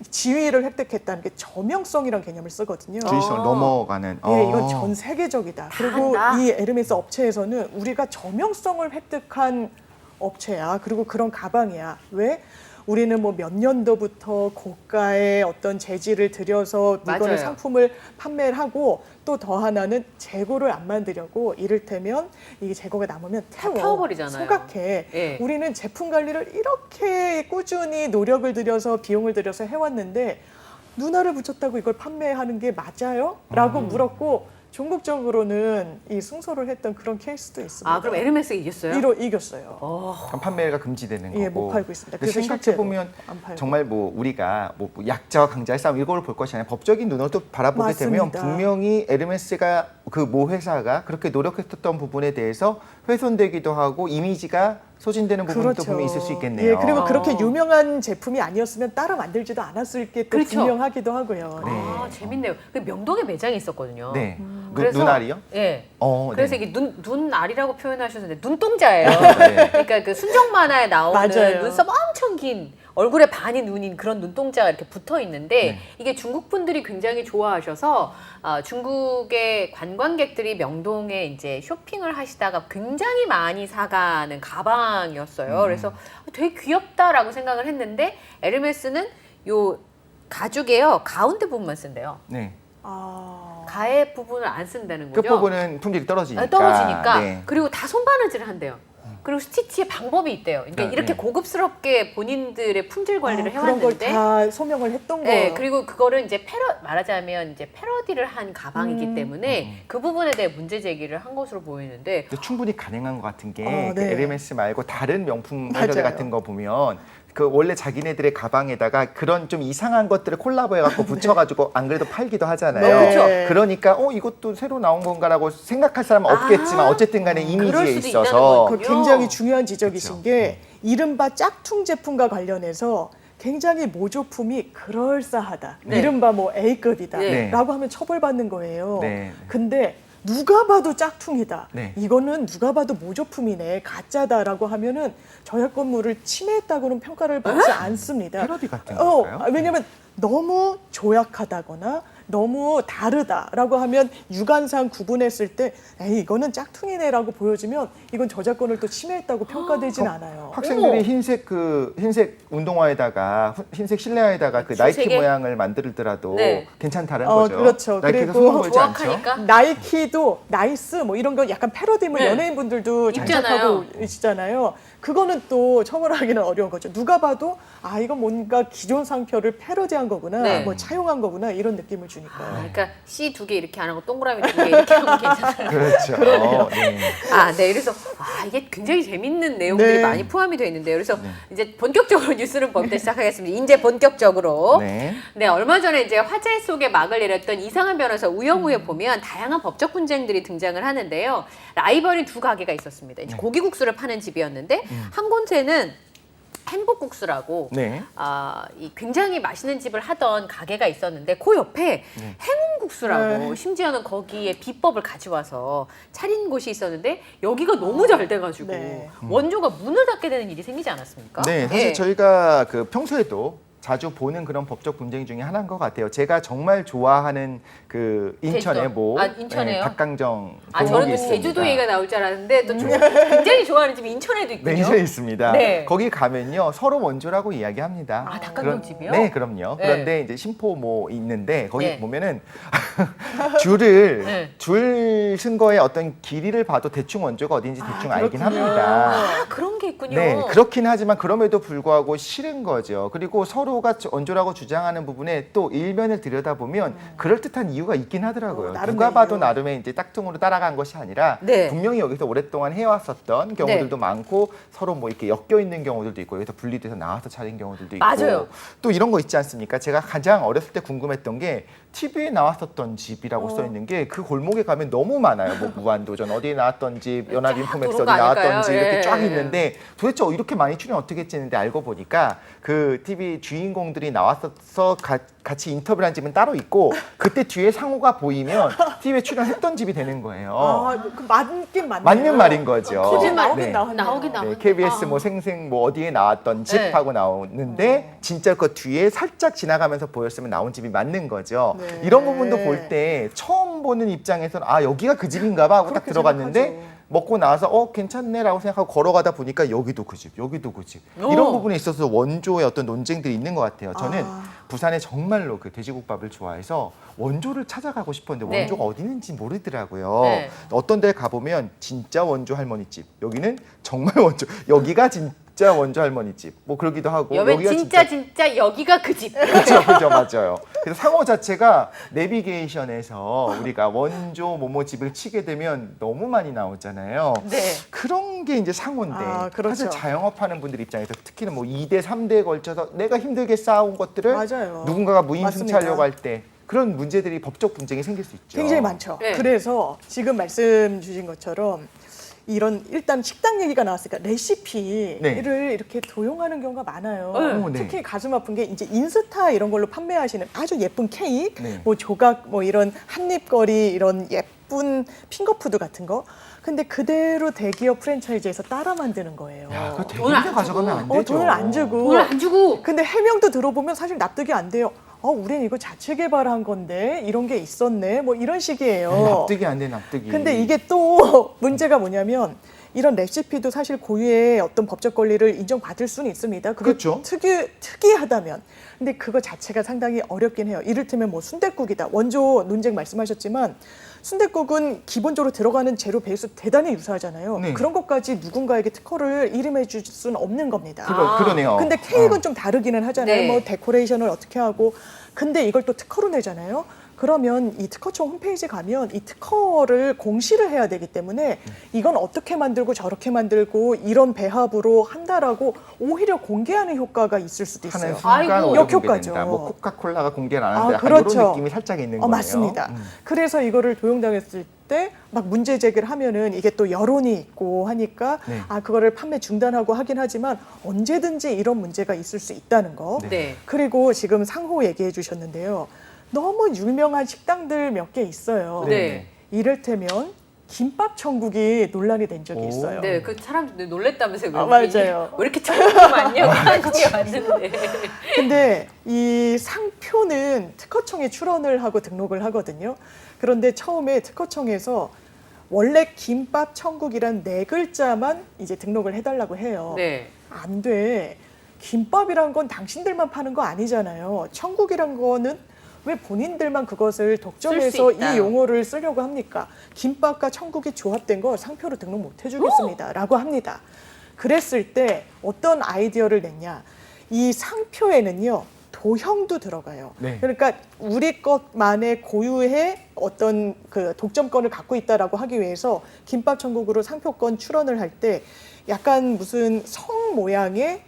지위를 획득했다는 게 저명성이라는 개념을 쓰거든요. 주의성을 넘어가는. 예, 이건 전 세계적이다. 그리고 한다. 이 에르메스 업체에서는 우리가 저명성을 획득한 업체야. 그리고 그런 가방이야. 왜? 우리는 뭐 몇 년도부터 고가의 어떤 재질을 들여서 물건을 맞아요. 상품을 판매를 하고 또 더 하나는 재고를 안 만들려고 이를테면 이게 재고가 남으면 태워버리잖아요. 소각해. 예. 우리는 제품 관리를 이렇게 꾸준히 노력을 들여서 비용을 들여서 해왔는데 누나를 붙였다고 이걸 판매하는 게 맞아요? 라고 물었고 종국적으로는 이 승소를 했던 그런 케이스도 있습니다. 아 그럼 에르메스가 이겼어요? 이겼어요. 그럼 판매가 금지되는 거고. 예, 못 팔고 있습니다. 근데 그래서 생각해 보면 안 팔고. 정말 뭐 우리가 뭐 약자와 강자의 싸움 이걸 볼 것이 아니라 법적인 눈으로 또 바라보게 되면 맞습니다. 분명히 에르메스가 그 모 회사가 그렇게 노력했던 부분에 대해서 훼손되기도 하고 이미지가 소진되는 부분도 분명히 있을 수 있겠네요. 예, 그리고 그렇게 유명한 제품이 아니었으면 따라 만들지도 않았을 게 또 그렇죠. 분명하기도 하고요. 아 재밌네요. 그 명동에 매장이 있었거든요. 네. 그래서 눈알이요? 예. 네. 그래서 이게 눈알이라고 표현하셨는데 눈동자예요. 네. 그러니까 그 순정 만화에 나오는 맞아요. 눈썹 엄청 긴 얼굴에 반이 눈인 그런 눈동자가 이렇게 붙어 있는데 네. 이게 중국 분들이 굉장히 좋아하셔서 중국의 관광객들이 명동에 이제 쇼핑을 하시다가 굉장히 많이 사가는 가방이었어요. 그래서 되게 귀엽다라고 생각을 했는데 에르메스는 요 가죽에요 가운데 부분만 쓴대요. 네. 가해 부분을 안 쓴다는 거죠. 끝부분은 품질이 떨어지니까. 떨어지니까. 네. 그리고 다 손바느질을 한대요. 그리고 스티치의 방법이 있대요. 그러니까 네, 이렇게 네. 고급스럽게 본인들의 품질 관리를 그런 걸 해왔는데, 다 소명을 했던 네, 거예요. 그리고 그거를 이제 말하자면 이제 패러디를 한 가방이기 때문에 그 부분에 대해 문제 제기를 한 것으로 보이는데, 근데 충분히 가능한 것 같은 게 그 네. 에르메스 말고 다른 명품 맞아요. 회사들 같은 거 보면 그 원래 자기네들의 가방에다가 그런 좀 이상한 것들을 콜라보해갖고 붙여가지고 안 그래도 팔기도 하잖아요. 네, 그쵸. 그러니까 이것도 새로 나온 건가라고 생각할 사람은 없겠지만 어쨌든 간에 그럴 이미지에 수도 있다는 있어서 거군요. 그 굉장히 중요한 지적이신 그렇죠. 게 이른바 짝퉁 제품과 관련해서 굉장히 모조품이 그럴싸하다. 네. 이른바 뭐 A급이다. 네. 라고 하면 처벌받는 거예요. 네. 근데 누가 봐도 짝퉁이다. 네. 이거는 누가 봐도 모조품이네. 가짜다라고 하면은 저작권물을 침해했다고는 평가를 받지 않습니다. 패러디 같은 건가요? 왜냐면 너무 조약하다거나 너무 다르다라고 하면 육안상 구분했을 때 에이, 이거는 짝퉁이네라고 보여지면 이건 저작권을 또 침해했다고 평가되진 않아요. 학생들이 어머. 흰색 운동화에다가 흰색 실내화에다가 그 나이키 주색에? 모양을 만들더라도 네. 괜찮다는 거죠. 그렇죠. 나이키가 그리고 손을 걸지 않죠? 조악하니까. 나이키도 나이스 뭐 이런 거 약간 패러디물 네. 연예인분들도 있잖아요. 장착하고 있잖아요. 그거는 또 처벌하기는 어려운 거죠. 누가 봐도 아 이건 뭔가 기존 상표를 패러디한 거구나, 네. 뭐 차용한 거구나 이런 느낌을 주니까요. 그러니까 C 2개 이렇게 안 하고 동그라미 2개 이렇게 하면 괜찮아요. 그렇죠. 네. 네. 그래서 이게 굉장히 재밌는 내용들이 네. 많이 포함이 되어 있는데요. 그래서 이제 본격적으로 뉴스를 보부터 시작하겠습니다. 이제 본격적으로. 네. 네, 얼마 전에 이제 화재 속에 막을 내렸던 이상한 변호사 우영우에 보면 다양한 법적 분쟁들이 등장을 하는데요. 라이벌인 두 가게가 있었습니다. 이제 고기국수를 파는 집이었는데 한 곳에는 행복국수라고 네. 이 굉장히 맛있는 집을 하던 가게가 있었는데 그 옆에 행운국수라고 심지어는 거기에 비법을 가져와서 차린 곳이 있었는데 여기가 너무 잘 돼가지고 네. 원조가 문을 닫게 되는 일이 생기지 않았습니까? 네, 사실 저희가 그 평소에도 자주 보는 그런 법적 분쟁 중에 하나인 것 같아요. 제가 정말 좋아하는 그 인천의 제주도. 인천에요? 닭강정 저는 골목이 또 있습니다. 제주도 얘기가 나올 줄 알았는데 또 굉장히 좋아하는 집이 인천에도 있군요. 네, 인천에 있습니다. 네. 거기 가면요 서로 원조라고 이야기합니다. 닭강정집이요? 네, 그럼요. 네. 그런데 이제 심포 뭐 있는데 거기 네. 보면은 줄을 네. 줄 쓴 거에 어떤 길이를 봐도 대충 원조가 어딘지 대충 알긴 그렇군요. 합니다. 그런 게 있군요. 네, 그렇긴 하지만 그럼에도 불구하고 싫은 거죠. 그리고 서로가 원조라고 주장하는 부분에 또 일면을 들여다보면 그럴듯한 이유가 있긴 하더라고요. 나름의 누가 봐도 이유. 나름의 이제 짝퉁으로 따라간 것이 아니라 네. 분명히 여기서 오랫동안 해왔었던 경우들도 많고 서로 뭐 이렇게 엮여 있는 경우들도 있고 여기서 분리돼서 나와서 차린 경우들도 있고 맞아요. 또 이런 거 있지 않습니까? 제가 가장 어렸을 때 궁금했던 게 TV에 나왔었던 집이라고 써 있는 게 그 골목에 가면 너무 많아요. 뭐 무한도전 어디에 나왔던 집, 연합인포맥스 도는 어디 거 나왔던 아닐까요? 집 이렇게 예, 쫙 예. 있는데 도대체 이렇게 많이 출연 어떻게 했는데 알고 보니까 그 TV 주인공들이 나왔어서 같이 인터뷰를 한 집은 따로 있고 그때 뒤에 상호가 보이면 TV에 출연했던 집이 되는 거예요. 그 맞긴 맞네요. 맞는 말인 거죠. 거기 나오긴 네. 나왔네요. 나오긴 나왔- 네, KBS 뭐 생생 뭐 어디에 나왔던 집 네. 하고 나오는데 진짜 그 뒤에 살짝 지나가면서 보였으면 나온 집이 맞는 거죠. 네. 이런 부분도 볼 때 처음 보는 입장에서는 여기가 그 집인가 봐 하고 딱 그렇게 들어갔는데 생각하죠. 먹고 나와서 괜찮네라고 생각하고 걸어가다 보니까 여기도 그 집, 여기도 그 집. 이런 부분에 있어서 원조의 어떤 논쟁들이 있는 것 같아요. 저는 부산에 정말로 그 돼지국밥을 좋아해서 원조를 찾아가고 싶었는데 네. 원조가 어디 있는지 모르더라고요. 네. 어떤 데 가보면 진짜 원조 할머니 집, 여기는 정말 원조, 여기가 진짜 원조 할머니 집, 뭐 그러기도 하고 여기 진짜 여기가 그 집. 그죠, 맞아요. 그래서 상호 자체가 내비게이션에서 우리가 원조 모모 집을 치게 되면 너무 많이 나오잖아요. 네. 그런 게 이제 상호인데 그렇죠. 사실 자영업하는 분들 입장에서 특히는 뭐 2대, 3대에 걸쳐서 내가 힘들게 쌓아온 것들을 맞아요. 누군가가 무임승차하려고 맞습니다. 할 때 그런 문제들이 법적 분쟁이 생길 수 있죠. 굉장히 많죠. 네. 그래서 지금 말씀 주신 것처럼 이런 일단 식당 얘기가 나왔으니까 레시피를 네. 이렇게 도용하는 경우가 많아요. 네. 특히 가슴 아픈 게 이제 인스타 이런 걸로 판매하시는 아주 예쁜 케이크, 네. 뭐 조각, 뭐 이런 한입거리 이런 예쁜 핑거푸드 같은 거. 근데 그대로 대기업 프랜차이즈에서 따라 만드는 거예요. 야, 그거 돈을 안 대기업에 가져가면 안 되죠. 돈을 안 주고. 돈을 안 주고. 근데 해명도 들어보면 사실 납득이 안 돼요. 우린 이거 자체 개발한 건데 이런 게 있었네. 뭐 이런 식이에요. 납득이 안 돼, 납득이. 근데 이게 또 문제가 뭐냐면 이런 레시피도 사실 고유의 어떤 법적 권리를 인정받을 수는 있습니다. 그게 그렇죠. 특이하다면. 근데 그거 자체가 상당히 어렵긴 해요. 이를테면 뭐 순댓국이다. 원조 논쟁 말씀하셨지만 순댓국은 기본적으로 들어가는 재료 베이스 대단히 유사하잖아요. 네. 그런 것까지 누군가에게 특허를 이름해 줄 수는 없는 겁니다. 그러네요. 근데 케이크는 좀 다르기는 하잖아요. 네. 뭐 데코레이션을 어떻게 하고. 근데 이걸 또 특허로 내잖아요. 그러면 이 특허청 홈페이지 가면 이 특허를 공시를 해야 되기 때문에 이건 어떻게 만들고 저렇게 만들고 이런 배합으로 한다라고 오히려 공개하는 효과가 있을 수도 하는 있어요. 순간 아이고. 오래 공개된다. 역효과죠. 뭐 코카콜라가 공개를 안 하는데 아, 약간 그렇죠. 이런 느낌이 살짝 있는 거예요. 맞습니다. 그래서 이거를 도용당했을 때 막 문제 제기를 하면은 이게 또 여론이 있고 하니까 네. 그거를 판매 중단하고 하긴 하지만 언제든지 이런 문제가 있을 수 있다는 거. 네. 그리고 지금 상호 얘기해 주셨는데요. 너무 유명한 식당들 몇 개 있어요. 네. 이를테면 김밥 천국이 논란이 된 적이 오. 있어요. 네, 그 사람들 놀랬다면서요. 맞아요. 왜 이렇게 천국이 많냐고 한국에 왔는데. 근데 이 상표는 특허청에 출원을 하고 등록을 하거든요. 그런데 처음에 특허청에서 원래 김밥 천국이란 4글자만 이제 등록을 해달라고 해요. 네. 안 돼. 김밥이란 건 당신들만 파는 거 아니잖아요. 천국이란 거는 왜 본인들만 그것을 독점해서 쓸수 있다. 이 용어를 쓰려고 합니까? 김밥과 천국이 조합된 거 상표로 등록 못 해주겠습니다. 라고 합니다. 그랬을 때 어떤 아이디어를 냈냐. 이 상표에는요. 도형도 들어가요. 네. 그러니까 우리 것만의 고유의 어떤 그 독점권을 갖고 있다라고 하기 위해서 김밥 천국으로 상표권 출원을 할 때 약간 무슨 성 모양의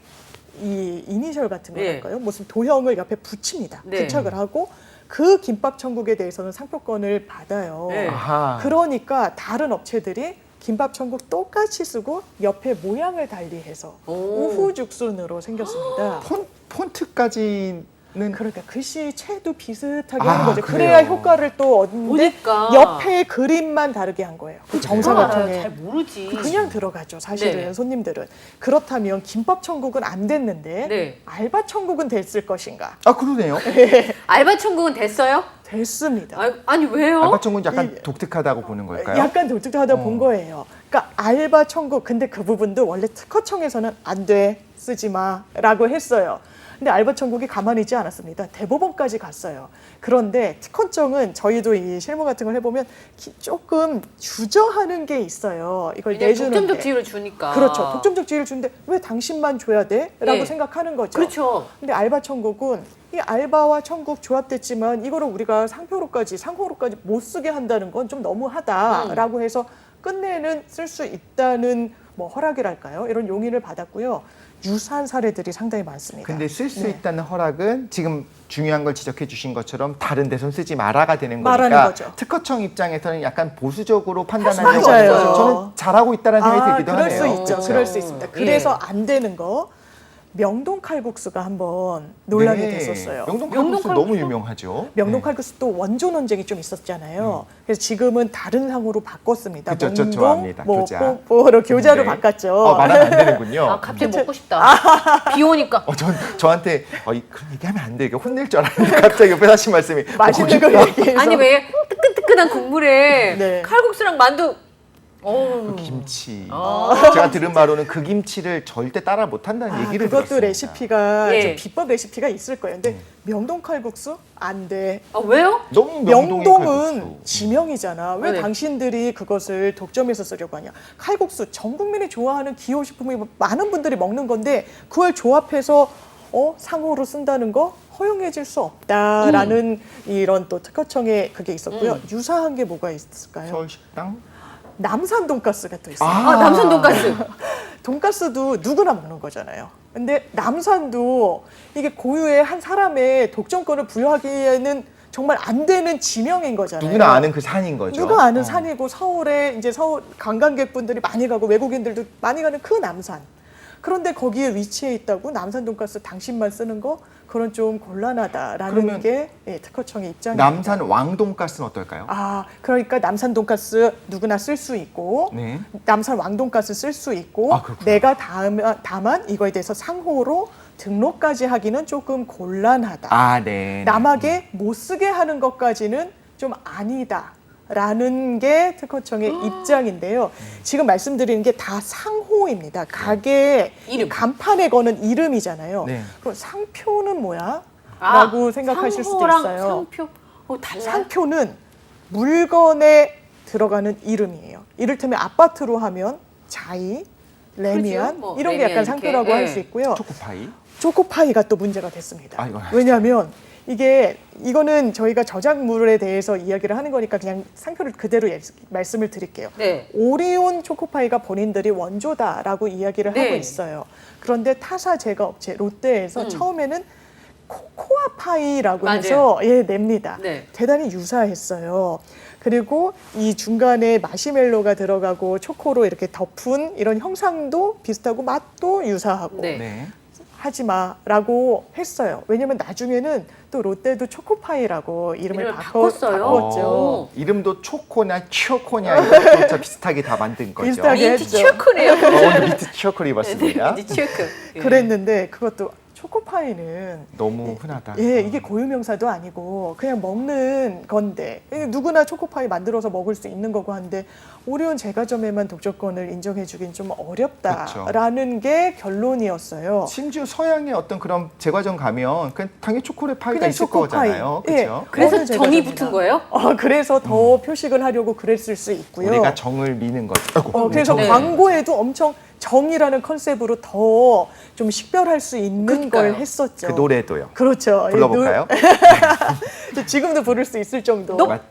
이 이니셜 같은 네. 거랄까요? 무슨 도형을 옆에 붙입니다. 네. 부착을 하고 그 김밥 천국에 대해서는 상표권을 받아요. 네. 아하. 그러니까 다른 업체들이 김밥 천국 똑같이 쓰고 옆에 모양을 달리해서 오. 우후죽순으로 생겼습니다. 폰트까지는 그러니까 글씨체도 비슷하게 아, 하는 거죠. 그래요? 그래야 효과를 또 얻는데 보니까. 옆에 그림만 다르게 한 거예요. 그 잘 정사각형에. 모르지. 그냥 들어가죠. 사실은 네. 손님들은. 그렇다면 김밥 천국은 안 됐는데 네. 알바 천국은 됐을 것인가? 그러네요. 알바 천국은 됐어요? 됐습니다. 아니 왜요? 알바천국은 약간 이- 독특하다고 보는 걸까요? 약간 독특하다 본 거예요. 그러니까 알바 천국 근데 그 부분도 원래 특허청에서는 안 돼, 쓰지 마라고 했어요. 근데 알바 천국이 가만히 있지 않았습니다. 대법원까지 갔어요. 그런데 특허청은 저희도 이 실무 같은 걸 해보면 조금 주저하는 게 있어요. 이걸 왜냐면 내주는 독점적 게. 지위를 주니까. 그렇죠. 독점적 지위를 주는데 왜 당신만 줘야 돼? 라고 네. 생각하는 거죠. 그렇죠. 근데 알바 천국은 이 알바와 천국 조합됐지만 이거를 우리가 상표로까지 상호로까지 못 쓰게 한다는 건 좀 너무하다라고 해서 끝내는 쓸 수 있다는 뭐 허락이랄까요? 이런 용의를 받았고요. 유사한 사례들이 상당히 많습니다. 근데 쓸 수 네. 있다는 허락은 지금 중요한 걸 지적해 주신 것처럼 다른 데선 쓰지 마라가 되는 말하는 거니까 거죠. 특허청 입장에서는 약간 보수적으로 판단하는 맞아요. 거죠. 저는 잘하고 있다는 생각이 들기도 그럴 하네요. 수 있죠. 그렇죠? 그럴 수 있습니다. 예. 그래서 안 되는 거 명동 칼국수가 한번 논란이 네. 됐었어요. 명동 명동 칼국수 칼국수? 너무 유명하죠. 명동 네. 칼국수 또 원조 논쟁이 좀 있었잖아요. 그래서 지금은 다른 상호로 바꿨습니다. 그쵸, 저 명동 좋아합니다. 뭐 교자. 뽀뽀로 교자로 네. 바꿨죠. 말하면 안 되는군요. 아 갑자기 먹고 싶다. 비 오니까. 저한테 그런 얘기하면 안 돼. 이게 혼낼 줄 알았는데 갑자기 옆에 하신 말씀이 맛있는 거 먹고 싶다. 얘기해서 아니 왜 뜨끈뜨끈한 국물에 네. 칼국수랑 만두. 어우. 김치. 아. 제가 들은 바로는 그 김치를 절대 따라 못한다는 얘기를 그것도 들었습니다. 레시피가 예. 좀 비법 레시피가 있을 거예요. 근데 명동 칼국수 안 돼. 아 왜요? 너무 명동의 명동은 칼국수. 지명이잖아. 왜 네. 당신들이 그것을 독점해서 쓰려고 하냐. 칼국수 전 국민이 좋아하는 기호식품이 많은 분들이 먹는 건데 그걸 조합해서 상호로 쓴다는 거 허용해질 수 없다라는 이런 또 특허청의 그게 있었고요. 유사한 게 뭐가 있을까요? 서울식당? 남산 돈가스가 또 있어요. 아 남산 돈가스. 돈가스도 누구나 먹는 거잖아요. 근데 남산도 이게 고유의 한 사람의 독점권을 부여하기에는 정말 안 되는 지명인 거잖아요. 누구나 아는 그 산인 거죠. 누가 아는 어. 산이고 서울에 이제 서울 관광객분들이 많이 가고 외국인들도 많이 가는 그 남산. 그런데 거기에 위치해 있다고 남산 돈가스 당신만 쓰는 거 그건 좀 곤란하다라는 그러면 게 예, 특허청의 입장입니다. 남산 왕돈가스는 어떨까요? 아, 그러니까 남산 돈가스 누구나 쓸 수 있고 네. 남산 왕돈가스 쓸 수 있고 아, 그렇구나. 내가 다만 이거에 대해서 상호로 등록까지 하기는 조금 곤란하다. 아, 네. 남에게 못 쓰게 하는 것까지는 좀 아니다. 라는 게 특허청의 입장인데요. 지금 말씀드리는 게 다 상호입니다. 가게 이름. 간판에 거는 이름이잖아요. 네. 그럼 상표는 뭐야? 라고 생각하실 수도 상호랑 있어요. 상표 달라요? 상표는 물건에 들어가는 이름이에요. 이를테면 아파트로 하면 자이, 레미안 그렇죠. 뭐 이런 게 레미안 약간 이렇게, 상표라고 할 예. 수 있고요. 초코파이. 초코파이가 또 문제가 됐습니다. 아, 이거 왜냐하면 이거는 저희가 저작물에 대해서 이야기를 하는 거니까 그냥 상표를 그대로 말씀을 드릴게요. 네. 오리온 초코파이가 본인들이 원조다라고 이야기를 네. 하고 있어요. 그런데 타사 제과업체 롯데에서 처음에는 코코아파이라고 맞아요. 해서 냅니다. 네. 대단히 유사했어요. 그리고 이 중간에 마시멜로가 들어가고 초코로 이렇게 덮은 이런 형상도 비슷하고 맛도 유사하고 네. 네. 하지 마라고 했어요. 왜냐면 나중에는 또 롯데도 초코파이라고 이름을 바꿨어요? 바꿨죠. 이름도 초코냐 초코냐 이것도 진짜 비슷하게 다 만든 거죠. 비슷하게 민트 했죠. 초코네요. 오늘 미트 초코를 입었습니다. 민트 초코. 예. 그랬는데 그것도 초코파이는 너무 흔하다. 이게 고유명사도 아니고 그냥 먹는 건데 누구나 초코파이 만들어서 먹을 수 있는 거고 한데 오리온 제과점에만 독점권을 인정해주긴 좀 어렵다라는 게 결론이었어요. 심지어 서양의 어떤 그런 제과점 가면 그냥 당연히 초콜릿 파이가 그냥 있을 초코파이. 거잖아요. 예. 그렇죠? 그래서 어느 정이 제과점이나. 붙은 거예요? 그래서 더 표식을 하려고 그랬을 수 있고요. 우리가 정을 미는 거죠. 그래서 네. 광고에도 엄청 정이라는 컨셉으로 더 좀 식별할 수 있는 그러니까요. 걸 했었죠. 그 노래도요. 그렇죠. 불러볼까요? 지금도 부를 수 있을 정도. 맞죠.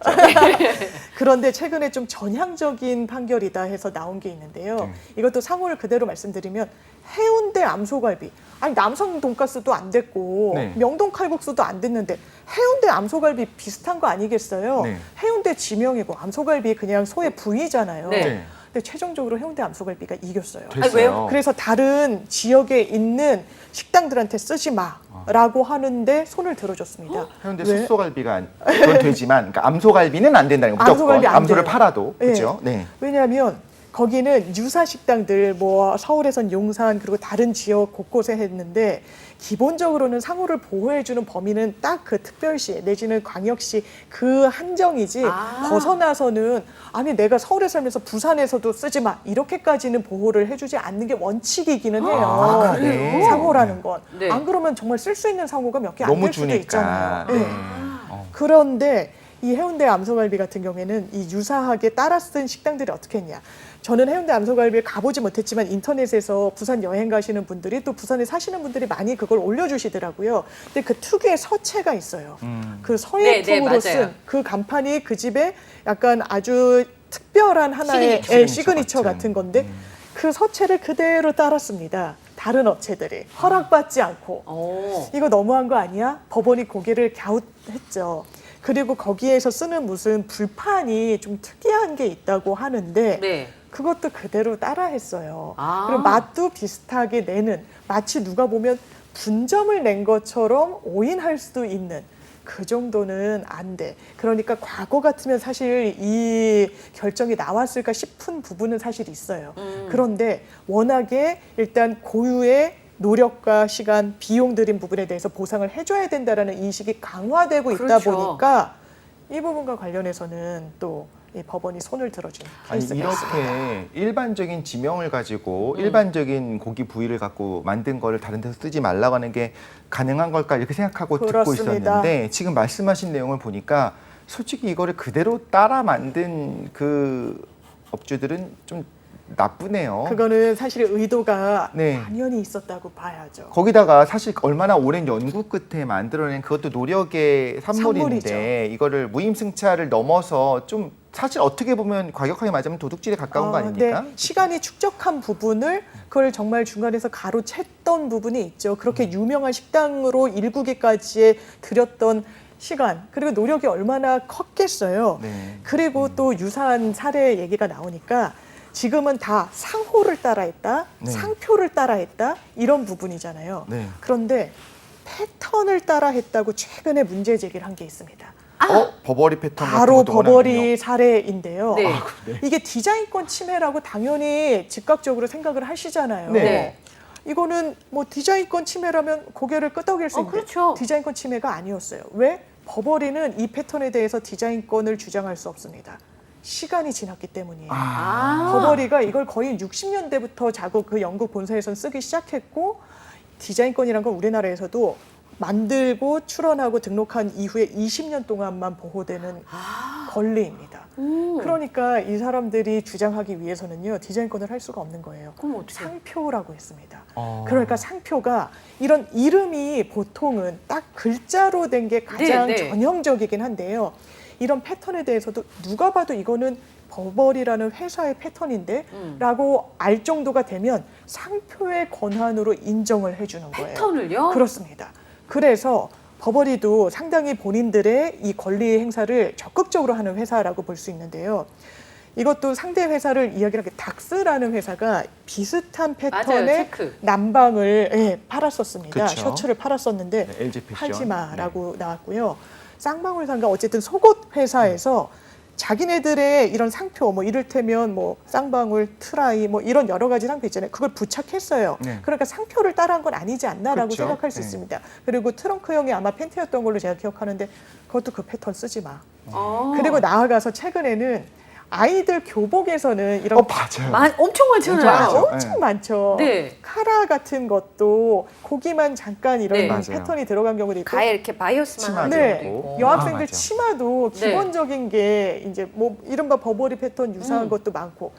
그런데 최근에 좀 전향적인 판결이다 해서 나온 게 있는데요. 이것도 상호를 그대로 말씀드리면 해운대 암소갈비. 아니 남성 돈가스도 안 됐고 네. 명동 칼국수도 안 됐는데 해운대 암소갈비 비슷한 거 아니겠어요? 네. 해운대 지명이고 암소갈비 그냥 소의 부위잖아요. 네. 근데 최종적으로 해운대 암소갈비가 이겼어요. 됐어요. 왜요? 그래서 다른 지역에 있는 식당들한테 쓰지 마라고 하는데 손을 들어줬습니다. 해운대 왜? 숯소갈비가 그건 되지만 그러니까 암소갈비는 안 된다는 거 무조건 암소갈비 안 암소를 돼요. 팔아도 네. 그렇죠. 네. 왜냐하면 거기는 유사 식당들 뭐 서울에선 용산 그리고 다른 지역 곳곳에 했는데 기본적으로는 상호를 보호해주는 범위는 딱 그 특별시 내지는 광역시 그 한정이지 벗어나서는 아니 내가 서울에 살면서 부산에서도 쓰지 마 이렇게까지는 보호를 해주지 않는 게 원칙이기는 해요. 아, 그래요? 상호라는 건. 네. 안 그러면 정말 쓸 수 있는 상호가 몇 개 안 너무 될 수도 주니까. 있잖아요. 네. 네. 그런데 이 해운대 암소갈비 같은 경우에는 이 유사하게 따라 쓴 식당들이 어떻게 했냐. 저는 해운대 암소갈비를 가보지 못했지만 인터넷에서 부산 여행 가시는 분들이 또 부산에 사시는 분들이 많이 그걸 올려주시더라고요. 근데 그 특유의 서체가 있어요. 그 서예품으로 맞아요. 쓴 그 간판이 그 집에 약간 아주 특별한 하나의 시그니처 시그니처 같은. 같은 건데 그 서체를 그대로 따랐습니다. 다른 업체들이 허락받지 않고. 오. 이거 너무한 거 아니야? 법원이 고개를 갸웃했죠. 그리고 거기에서 쓰는 무슨 불판이 좀 특이한 게 있다고 하는데 네. 그것도 그대로 따라했어요. 아. 그리고 맛도 비슷하게 내는 마치 누가 보면 분점을 낸 것처럼 오인할 수도 있는 그 정도는 안 돼. 그러니까 과거 같으면 사실 이 결정이 나왔을까 싶은 부분은 사실 있어요. 그런데 워낙에 일단 고유의 노력과 시간, 비용 들인 부분에 대해서 보상을 해줘야 된다라는 인식이 강화되고 있다 그렇죠. 보니까 이 부분과 관련해서는 또 이 법원이 손을 들어준 아니 케이스가 있습니다. 이렇게 일반적인 지명을 가지고 일반적인 고기 부위를 갖고 만든 거를 다른 데서 쓰지 말라고 하는 게 가능한 걸까 이렇게 생각하고 듣고 그렇습니다. 있었는데 지금 말씀하신 내용을 보니까 솔직히 이거를 그대로 따라 만든 그 업주들은 좀 나쁘네요. 그거는 사실 의도가 네. 당연히 있었다고 봐야죠. 거기다가 사실 얼마나 오랜 연구 끝에 만들어낸 그것도 노력의 산물인데 산물이죠. 이거를 무임승차를 넘어서 좀 사실 어떻게 보면 과격하게 맞으면 도둑질에 가까운 거 아닙니까? 네. 시간이 축적한 부분을 그걸 정말 중간에서 가로챘던 부분이 있죠. 그렇게 유명한 식당으로 1국에까지 들였던 시간 그리고 노력이 얼마나 컸겠어요. 네. 그리고 또 유사한 사례 얘기가 나오니까 지금은 다 상호를 따라했다, 네. 상표를 따라했다 이런 부분이잖아요. 네. 그런데 패턴을 따라했다고 최근에 문제 제기를 한 게 있습니다. 버버리 패턴 바로 같은 것도 버버리 원하군요. 사례인데요. 네. 이게 디자인권 침해라고 당연히 즉각적으로 생각을 하시잖아요. 네. 이거는 뭐 디자인권 침해라면 고개를 끄덕일 수 있는데 그렇죠. 디자인권 침해가 아니었어요. 왜? 버버리는 이 패턴에 대해서 디자인권을 주장할 수 없습니다. 시간이 지났기 때문이에요. 버버리가 이걸 거의 60년대부터 자국 그 영국 본사에선 쓰기 시작했고 디자인권이란 건 우리나라에서도 만들고 출원하고 등록한 이후에 20년 동안만 보호되는 권리입니다. 그러니까 이 사람들이 주장하기 위해서는요 디자인권을 할 수가 없는 거예요. 그럼 어떻게? 상표라고 했습니다. 그러니까 상표가 이런 이름이 보통은 딱 글자로 된 게 가장 네, 네. 전형적이긴 한데요. 이런 패턴에 대해서도 누가 봐도 이거는 버버리라는 회사의 패턴인데 라고 알 정도가 되면 상표의 권한으로 인정을 해주는 거예요. 패턴을요? 그렇습니다. 그래서 버버리도 상당히 본인들의 이 권리 행사를 적극적으로 하는 회사라고 볼 수 있는데요. 이것도 상대 회사를 이야기하는 게 닥스라는 회사가 비슷한 맞아요, 패턴의 체크. 남방을 팔았었습니다. 그쵸. 셔츠를 팔았었는데 네, LG 패션. 팔지 마라고 나왔고요. 쌍방울상가 어쨌든 속옷 회사에서 자기네들의 이런 상표 뭐 이를테면 뭐 쌍방울, 트라이 뭐 이런 여러 가지 상표 있잖아요. 그걸 부착했어요. 네. 그러니까 상표를 따라한 건 아니지 않나라고 그렇죠. 생각할 수 네. 있습니다. 그리고 트렁크형이 아마 팬티였던 걸로 제가 기억하는데 그것도 그 패턴 쓰지 마. 어. 그리고 나아가서 최근에는 아이들 교복에서는 이런 맞아요. 엄청 많잖아요. 많죠. 엄청 네. 많죠. 네. 카라 같은 것도 고기만 잠깐 이런 네. 맞아요. 패턴이 들어간 경우도 있고 가에 이렇게 바이어스만 치마도 하는 네, 경우도 있고. 여학생들 맞아. 치마도 네. 기본적인 게 이제 뭐 이른바 버버리 패턴 유사한 것도 많고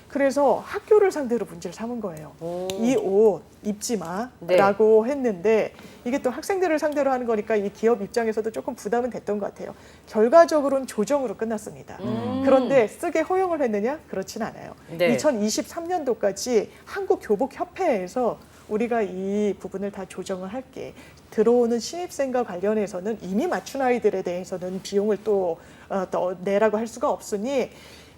그래서 학교를 상대로 문제를 삼은 거예요. 오. 이 옷 입지 마라고 했는데 이게 또 학생들을 상대로 하는 거니까 이 기업 입장에서도 조금 부담은 됐던 것 같아요. 결과적으로는 조정으로 끝났습니다. 그런데 쓰게 허용을 했느냐? 그렇진 않아요. 네. 2023년도까지 한국교복협회에서 우리가 이 부분을 다 조정을 할게. 들어오는 신입생과 관련해서는 이미 맞춘 아이들에 대해서는 비용을 또 내라고 할 수가 없으니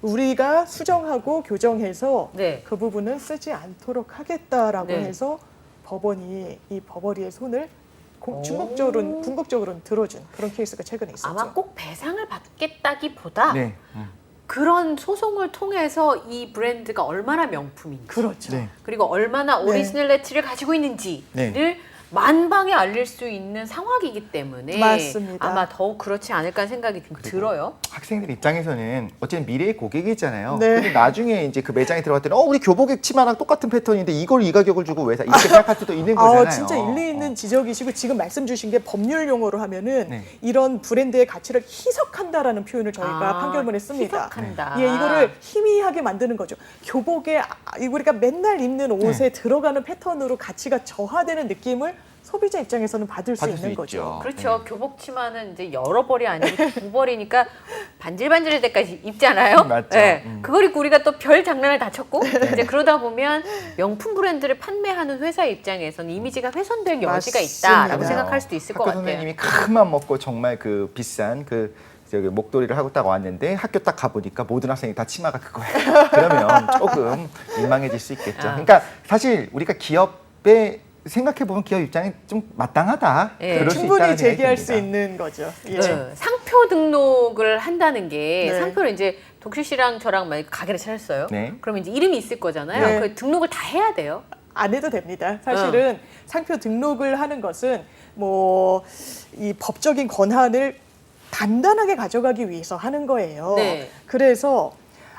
우리가 수정하고 교정해서 네. 그 부분은 쓰지 않도록 하겠다라고 네. 해서 법원이 이 버버리의 손을 궁극적으로는 들어준 그런 케이스가 최근에 있었죠. 아마 꼭 배상을 받겠다기보다 네. 그런 소송을 통해서 이 브랜드가 얼마나 명품인지 그렇죠. 네. 그리고 얼마나 네. 오리지널리티를 가지고 있는지를 네. 만방에 알릴 수 있는 상황이기 때문에 맞습니다. 아마 더욱 그렇지 않을까 하는 생각이 들어요. 학생들 입장에서는 어쨌든 미래의 고객이잖아요. 네. 근데 나중에 이제 그 매장에 들어갔더니 우리 교복의 치마랑 똑같은 패턴인데 이걸 이 가격을 주고 왜 사? 이렇게 생각할 수도 있는 거잖아요. 진짜 일리 있는 지적이시고 지금 말씀 주신 게 법률 용어로 하면은 네. 이런 브랜드의 가치를 희석한다라는 표현을 저희가 판결문에 씁니다. 희석한다. 예, 이거를 희미하게 만드는 거죠. 교복에 우리가 맨날 입는 옷에 들어가는 패턴으로 가치가 저하되는 느낌을 소비자 입장에서는 받을 수 받을 수 있는 있죠. 거죠. 그렇죠. 교복 치마는 이제 여러 벌이 아니고 두 벌이니까 반질반질할 때까지 입잖아요. 맞죠. 네. 그걸 입고 우리가 또 별 장난을 다 쳤고 이제 그러다 보면 명품 브랜드를 판매하는 회사 입장에서는 이미지가 훼손될 여지가 있다라고 맞습니다. 생각할 수도 있을 것 학교 같아요. 선생님이 큰맘 먹고 정말 그 비싼 그 저기 목도리를 하고 딱 왔는데 학교 딱 가보니까 모든 학생이 다 치마가 그거예요. 그러면 조금 민망해질 수 있겠죠. 그러니까 사실 우리가 기업에 생각해 보면 기업 입장이 좀 마땅하다. 예. 그럴 수 충분히 있다는 생각이 제기할 수 듭니다. 있는 거죠. 예. 네. 상표 등록을 한다는 게 네. 상표를 이제 독실 씨랑 저랑 만약 가게를 차렸어요. 네. 그러면 이제 이름이 있을 거잖아요. 네. 그 등록을 다 해야 돼요. 안 해도 됩니다. 사실은 상표 등록을 하는 것은 뭐 이 법적인 권한을 단단하게 가져가기 위해서 하는 거예요. 네. 그래서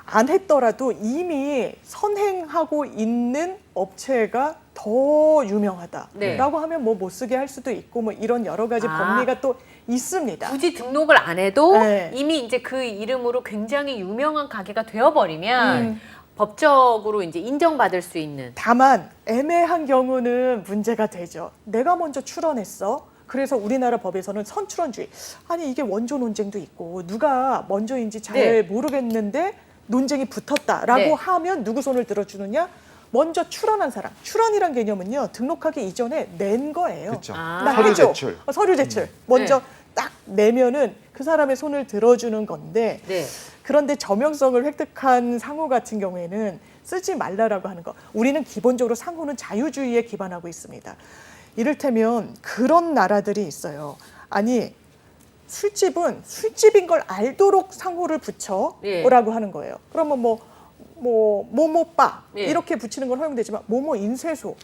안 했더라도 이미 선행하고 있는 업체가 더 유명하다라고 네. 하면 뭐 못 쓰게 할 수도 있고 뭐 이런 여러 가지 법리가 또 있습니다. 굳이 등록을 안 해도 네. 이미 이제 그 이름으로 굉장히 유명한 가게가 되어버리면 법적으로 이제 인정받을 수 있는. 다만 애매한 경우는 문제가 되죠. 내가 먼저 출원했어. 그래서 우리나라 법에서는 선출원주의. 아니 이게 원조 논쟁도 있고 누가 먼저인지 잘 네. 모르겠는데 논쟁이 붙었다라고 네. 하면 누구 손을 들어주느냐? 먼저 출원한 사람. 출원이란 개념은요. 등록하기 이전에 낸 거예요. 그렇죠. 아. 나 서류 해줘. 제출. 서류 제출. 먼저 네. 딱 내면은 그 사람의 손을 들어주는 건데 네. 그런데 저명성을 획득한 상호 같은 경우에는 쓰지 말라라고 하는 거. 우리는 기본적으로 상호는 자유주의에 기반하고 있습니다. 이를테면 그런 나라들이 있어요. 아니 술집은 술집인 걸 알도록 상호를 붙여라고 예. 하는 거예요. 그러면 모모바 예. 이렇게 붙이는 건 허용되지만 모모 인쇄소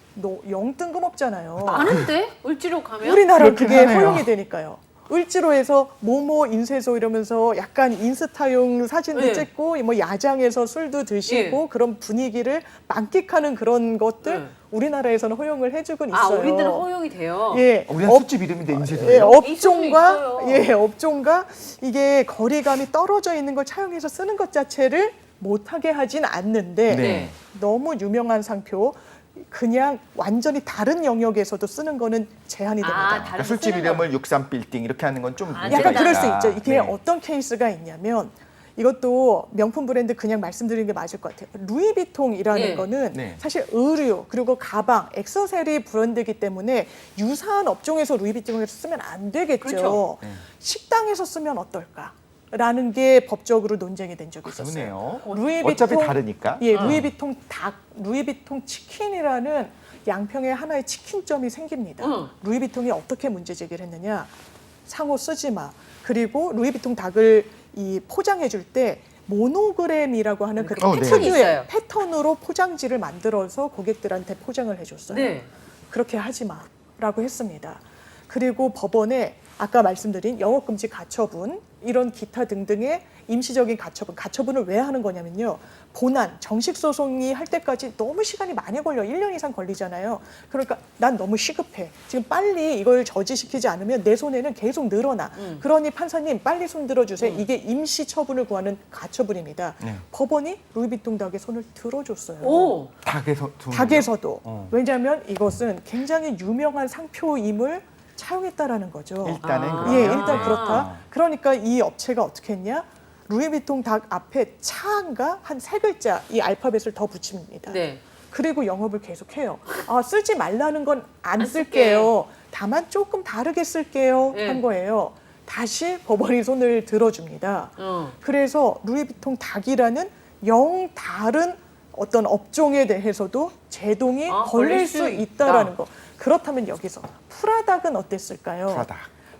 영 뜬금없잖아요. 아는데 울지로 가면 우리나라는 그렇긴 그게 하네요. 허용이 되니까요. 을지로에서 모모 인쇄소 이러면서 약간 인스타용 사진도 네. 찍고 뭐 야장에서 술도 드시고 네. 그런 분위기를 만끽하는 그런 것들 네. 우리나라에서는 허용을 해주곤 아 있어요. 우리들은 허용이 돼요. 예, 우리는 술집 이름인데 예, 인쇄소예요? 업종과 있어요. 예, 업종과 이게 거리감이 떨어져 있는 걸 차용해서 쓰는 것 자체를 못하게 하진 않는데 네. 너무 유명한 상표 그냥 완전히 다른 영역에서도 쓰는 거는 제한이 됩니다. 다른 그러니까 술집 쓰는 거. 이름을 63빌딩 이렇게 하는 건 좀 아, 문제가 약간 있다. 그럴 수 있죠. 이게 네. 어떤 케이스가 있냐면 이것도 명품 브랜드 그냥 말씀드리는 게 맞을 것 같아요. 루이비통이라는 네. 거는 네. 사실 의류 그리고 가방, 액세서리 브랜드이기 때문에 유사한 업종에서 루이비통을 쓰면 안 되겠죠. 그렇죠. 네. 식당에서 쓰면 어떨까? 라는 게 법적으로 논쟁이 된 적이 있었어요. 그러네요. 루이비통, 어차피 다르니까. 예, 루이비통 루이비통 치킨이라는 양평에 하나의 치킨점이 생깁니다. 루이비통이 어떻게 문제 제기를 했느냐? 상호 쓰지 마. 그리고 루이비통 닭을 이 포장해 줄 때 모노그램이라고 하는 그 네. 패턴이 있어요. 패턴으로 포장지를 만들어서 고객들한테 포장을 해줬어요. 네. 그렇게 하지 마라고 했습니다. 그리고 법원에 아까 말씀드린 영업금지 가처분 이런 기타 등등의 임시적인 가처분을 왜 하는 거냐면요. 본안, 정식 소송이 할 때까지 너무 시간이 많이 걸려. 1년 이상 걸리잖아요. 그러니까 난 너무 시급해. 지금 빨리 이걸 저지시키지 않으면 내 손에는 계속 늘어나. 그러니 판사님 빨리 손 들어주세요. 이게 임시 처분을 구하는 가처분입니다. 네. 법원이 루이비통 닭의 손을 들어줬어요. 오. 닭에서도. 왜냐하면 이것은 굉장히 유명한 상표임을 차용했다라는 거죠. 일단은 아. 그러면. 예, 일단 네. 그렇다. 그러니까 이 업체가 어떻게 했냐? 루이비통 닭 앞에 차인가 한 3글자 이 알파벳을 더 붙입니다. 네. 그리고 영업을 계속해요. 아, 쓰지 말라는 건 안 안 쓸게요. 다만 조금 다르게 쓸게요. 네. 한 거예요. 다시 법원이 손을 들어줍니다. 그래서 루이비통 닭이라는 영 다른 어떤 업종에 대해서도 제동이 걸릴 수 있다라는 거. 그렇다면 여기서 프라닭은 어땠을까요? 프라닭.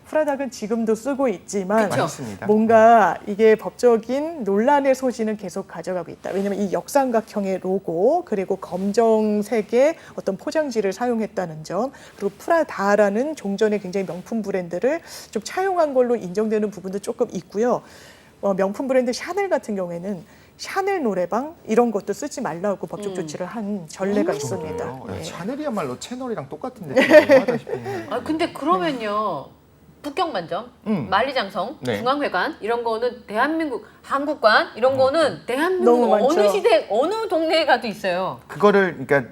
프라닭은 지금도 쓰고 있지만 그쵸. 맞습니다. 뭔가 이게 법적인 논란의 소지는 계속 가져가고 있다. 왜냐하면 이 역삼각형의 로고 그리고 검정색의 어떤 포장지를 사용했다는 점 그리고 프라다라는 종전의 굉장히 명품 브랜드를 좀 차용한 걸로 인정되는 부분도 조금 있고요. 명품 브랜드 샤넬 같은 경우에는 샤넬 노래방 이런 것도 쓰지 말라고 법적 조치를 한 전례가 있습니다. 정도예요? 예. 샤넬이야말로 채널이랑 똑같은데 너무하다 싶네요. 아 근데 그러면요. 북경만점, 만리장성, 네. 중앙회관 이런 거는 대한민국 한국관 이런 거는 대한민국 너무 많죠. 어느 시대 어느 동네에 가도 있어요. 그거를 그러니까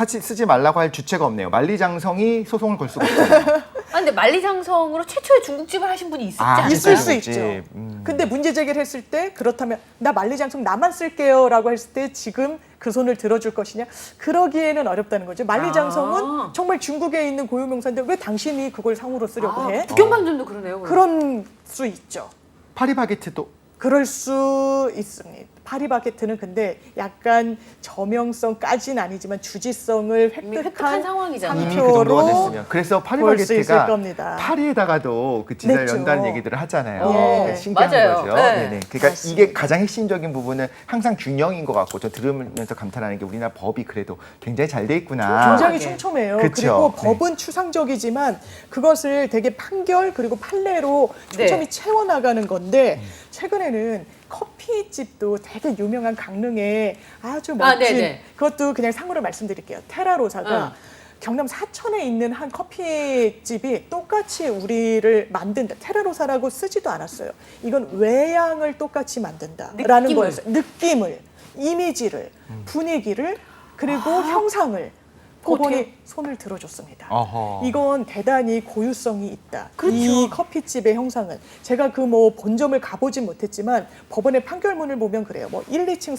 쓰지 말라고 할 주체가 없네요. 만리장성이 소송을 걸 수가 없잖아요. 아 근데 만리장성으로 최초의 중국집을 하신 분이 있었지 않을까요? 있을 수 중국집. 있죠. 근데 문제 제기를 했을 때 그렇다면 나 만리장성 나만 쓸게요라고 했을 때 지금 그 손을 들어줄 것이냐? 그러기에는 어렵다는 거죠. 만리장성은 정말 중국에 있는 고유명사인데 왜 당신이 그걸 상호로 쓰려고 해? 북경만점도 그러네요. 그럼. 그런 수 있죠. 파리바게트도 그럴 수 있습니다. 파리바게트는 근데 약간 저명성까지는 아니지만 주지성을 이미 획득한 획득한 상황이잖아요. 이미 그 정도가 상표로 됐으면 그래서 볼 수 있을 파리바게트가 겁니다. 파리에다가도 그 지사를 냈죠. 연다는 얘기들을 하잖아요. 네. 네, 신기한 맞아요. 거죠. 네. 네네. 그러니까 맞습니다. 이게 가장 핵심적인 부분은 항상 균형인 것 같고 저 들으면서 감탄하는 게 우리나라 법이 그래도 굉장히 잘 돼 있구나. 굉장히 네. 촘촘해요. 그쵸. 그리고 네. 법은 추상적이지만 그것을 되게 판결 그리고 판례로 촘촘히 네. 채워나가는 건데 최근에는 커피집도 되게 유명한 강릉에 아주 멋진 네네. 그것도 그냥 상호를 말씀드릴게요. 테라로사가 경남 사천에 있는 한 커피집이 똑같이 우리를 만든다. 테라로사라고 쓰지도 않았어요. 이건 외양을 똑같이 만든다라는 느낌을. 거였어요. 느낌을, 이미지를, 분위기를 그리고 형상을 법원이 어때요? 손을 들어줬습니다. 어허. 이건 대단히 고유성이 있다. 그렇죠. 이 커피집의 형상은 제가 그 뭐 본점을 가보진 못했지만 법원의 판결문을 보면 그래요. 뭐 1, 2층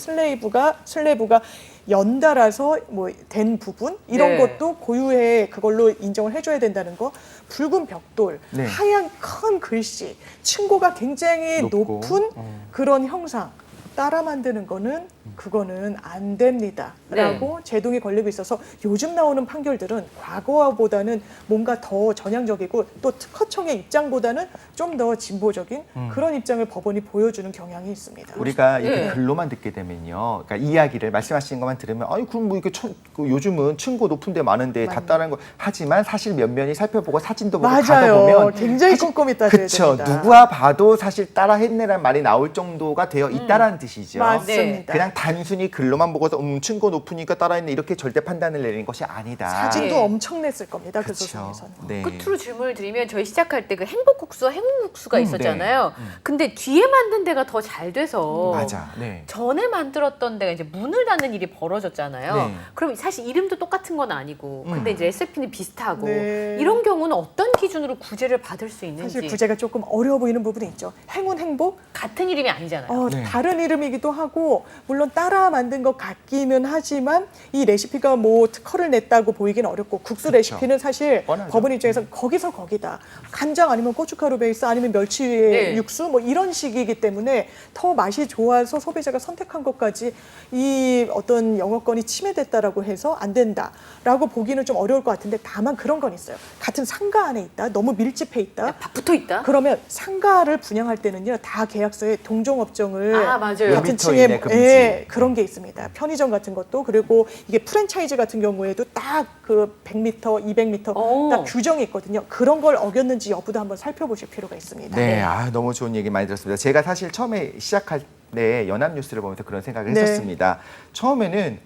슬래브가 연달아서 뭐 된 부분 이런 네. 것도 고유의 그걸로 인정을 해줘야 된다는 거. 붉은 벽돌, 네. 하얀 큰 글씨, 층고가 굉장히 높고. 높은 그런 형상. 따라 만드는 거는 그거는 안 됩니다라고 제동이 걸리고 있어서 요즘 나오는 판결들은 과거보다는 뭔가 더 전향적이고 또 특허청의 입장보다는 좀 더 진보적인 그런 입장을 법원이 보여주는 경향이 있습니다. 우리가 이렇게 예. 글로만 듣게 되면요. 그러니까 이야기를 말씀하시는 것만 들으면 아니 그럼 뭐 이게 요즘은 층고 높은 데 많은데 다 따라하는 거 하지만 사실 면면히 살펴보고 사진도 보고 가다 맞아요. 보면 굉장히 꼼꼼히 따져야 그쵸. 됩니다. 누구와 봐도 사실 따라했네라는 말이 나올 정도가 되어 있다라는 뜻이죠. 맞습니다. 그냥 단순히 글로만 보고서 층고 높으니까 따라했네 이렇게 절대 판단을 내리는 것이 아니다. 사진도 네. 엄청 냈을 겁니다. 그 그렇죠. 소송에서는. 네. 끝으로 질문을 드리면 저희 시작할 때 그 행복국수와 행운국수가 있었잖아요. 근데 뒤에 만든 데가 더 잘 돼서 맞아. 네. 전에 만들었던 데가 이제 문을 닫는 일이 벌어졌잖아요. 네. 그럼 사실 이름도 똑같은 건 아니고 근데 이제 레시피는 비슷하고 네. 이런 경우는 어떤 기준으로 구제를 받을 수 있는지 사실 구제가 조금 어려워 보이는 부분이 있죠. 행운 행복 같은 이름이 아니잖아요. 네. 다른 이름이기도 하고 물론 따라 만든 것 같기는 하지만 이 레시피가 뭐 특허를 냈다고 보이긴 어렵고 국수 레시피는 사실 뻔하죠. 법원 입장에서 거기서 거기다 간장 아니면 고춧가루 베이스 아니면 멸치 네. 육수 뭐 이런 식이기 때문에 더 맛이 좋아서 소비자가 선택한 것까지 이 어떤 영어권이 침해됐다라고 해서 안 된다라고 보기는 좀 어려울 것 같은데 다만 그런 건 있어요. 같은 상가 안에 있다, 너무 밀집해 있다. 다 붙어 있다. 그러면 상가를 분양할 때는요 다 계약서에 동종업종을 아, 맞아요. 같은 몇 미터 층에 이내 금지. 그런 게 있습니다. 편의점 같은 것도 그리고 이게 프랜차이즈 같은 경우에도 딱 그 100m, 200m 오. 딱 규정이 있거든요. 그런 걸 어겼는지 여부도 한번 살펴보실 필요가 있습니다. 네, 아, 너무 좋은 얘기 많이 들었습니다. 제가 사실 처음에 시작할 때 연합뉴스를 보면서 그런 생각을 네. 했었습니다. 처음에는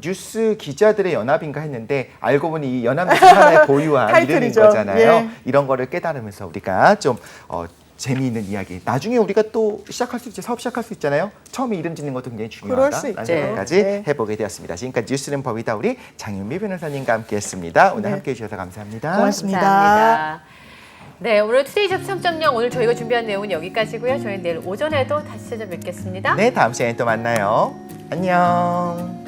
뉴스 기자들의 연합인가 했는데 알고 보니 이 연합뉴스 하나의 고유한 이름인 타이틀이죠. 거잖아요. 예. 이런 거를 깨달으면서 우리가 좀 재미있는 이야기. 나중에 우리가 또 시작할 수 있죠. 사업 시작할 수 있잖아요. 처음에 이름 짓는 것도 굉장히 그럴 수 중요하다라는 있죠. 생각까지 네. 해보게 되었습니다. 지금까지 뉴스는 법이다 우리 장윤미 변호사님과 함께했습니다. 오늘 네. 함께해 주셔서 감사합니다. 고맙습니다. 감사합니다. 네, 오늘 투데이 잡 3.0 오늘 저희가 준비한 내용은 여기까지고요. 저희는 내일 오전에도 다시 찾아뵙겠습니다. 네, 다음 시간에 또 만나요. 안녕.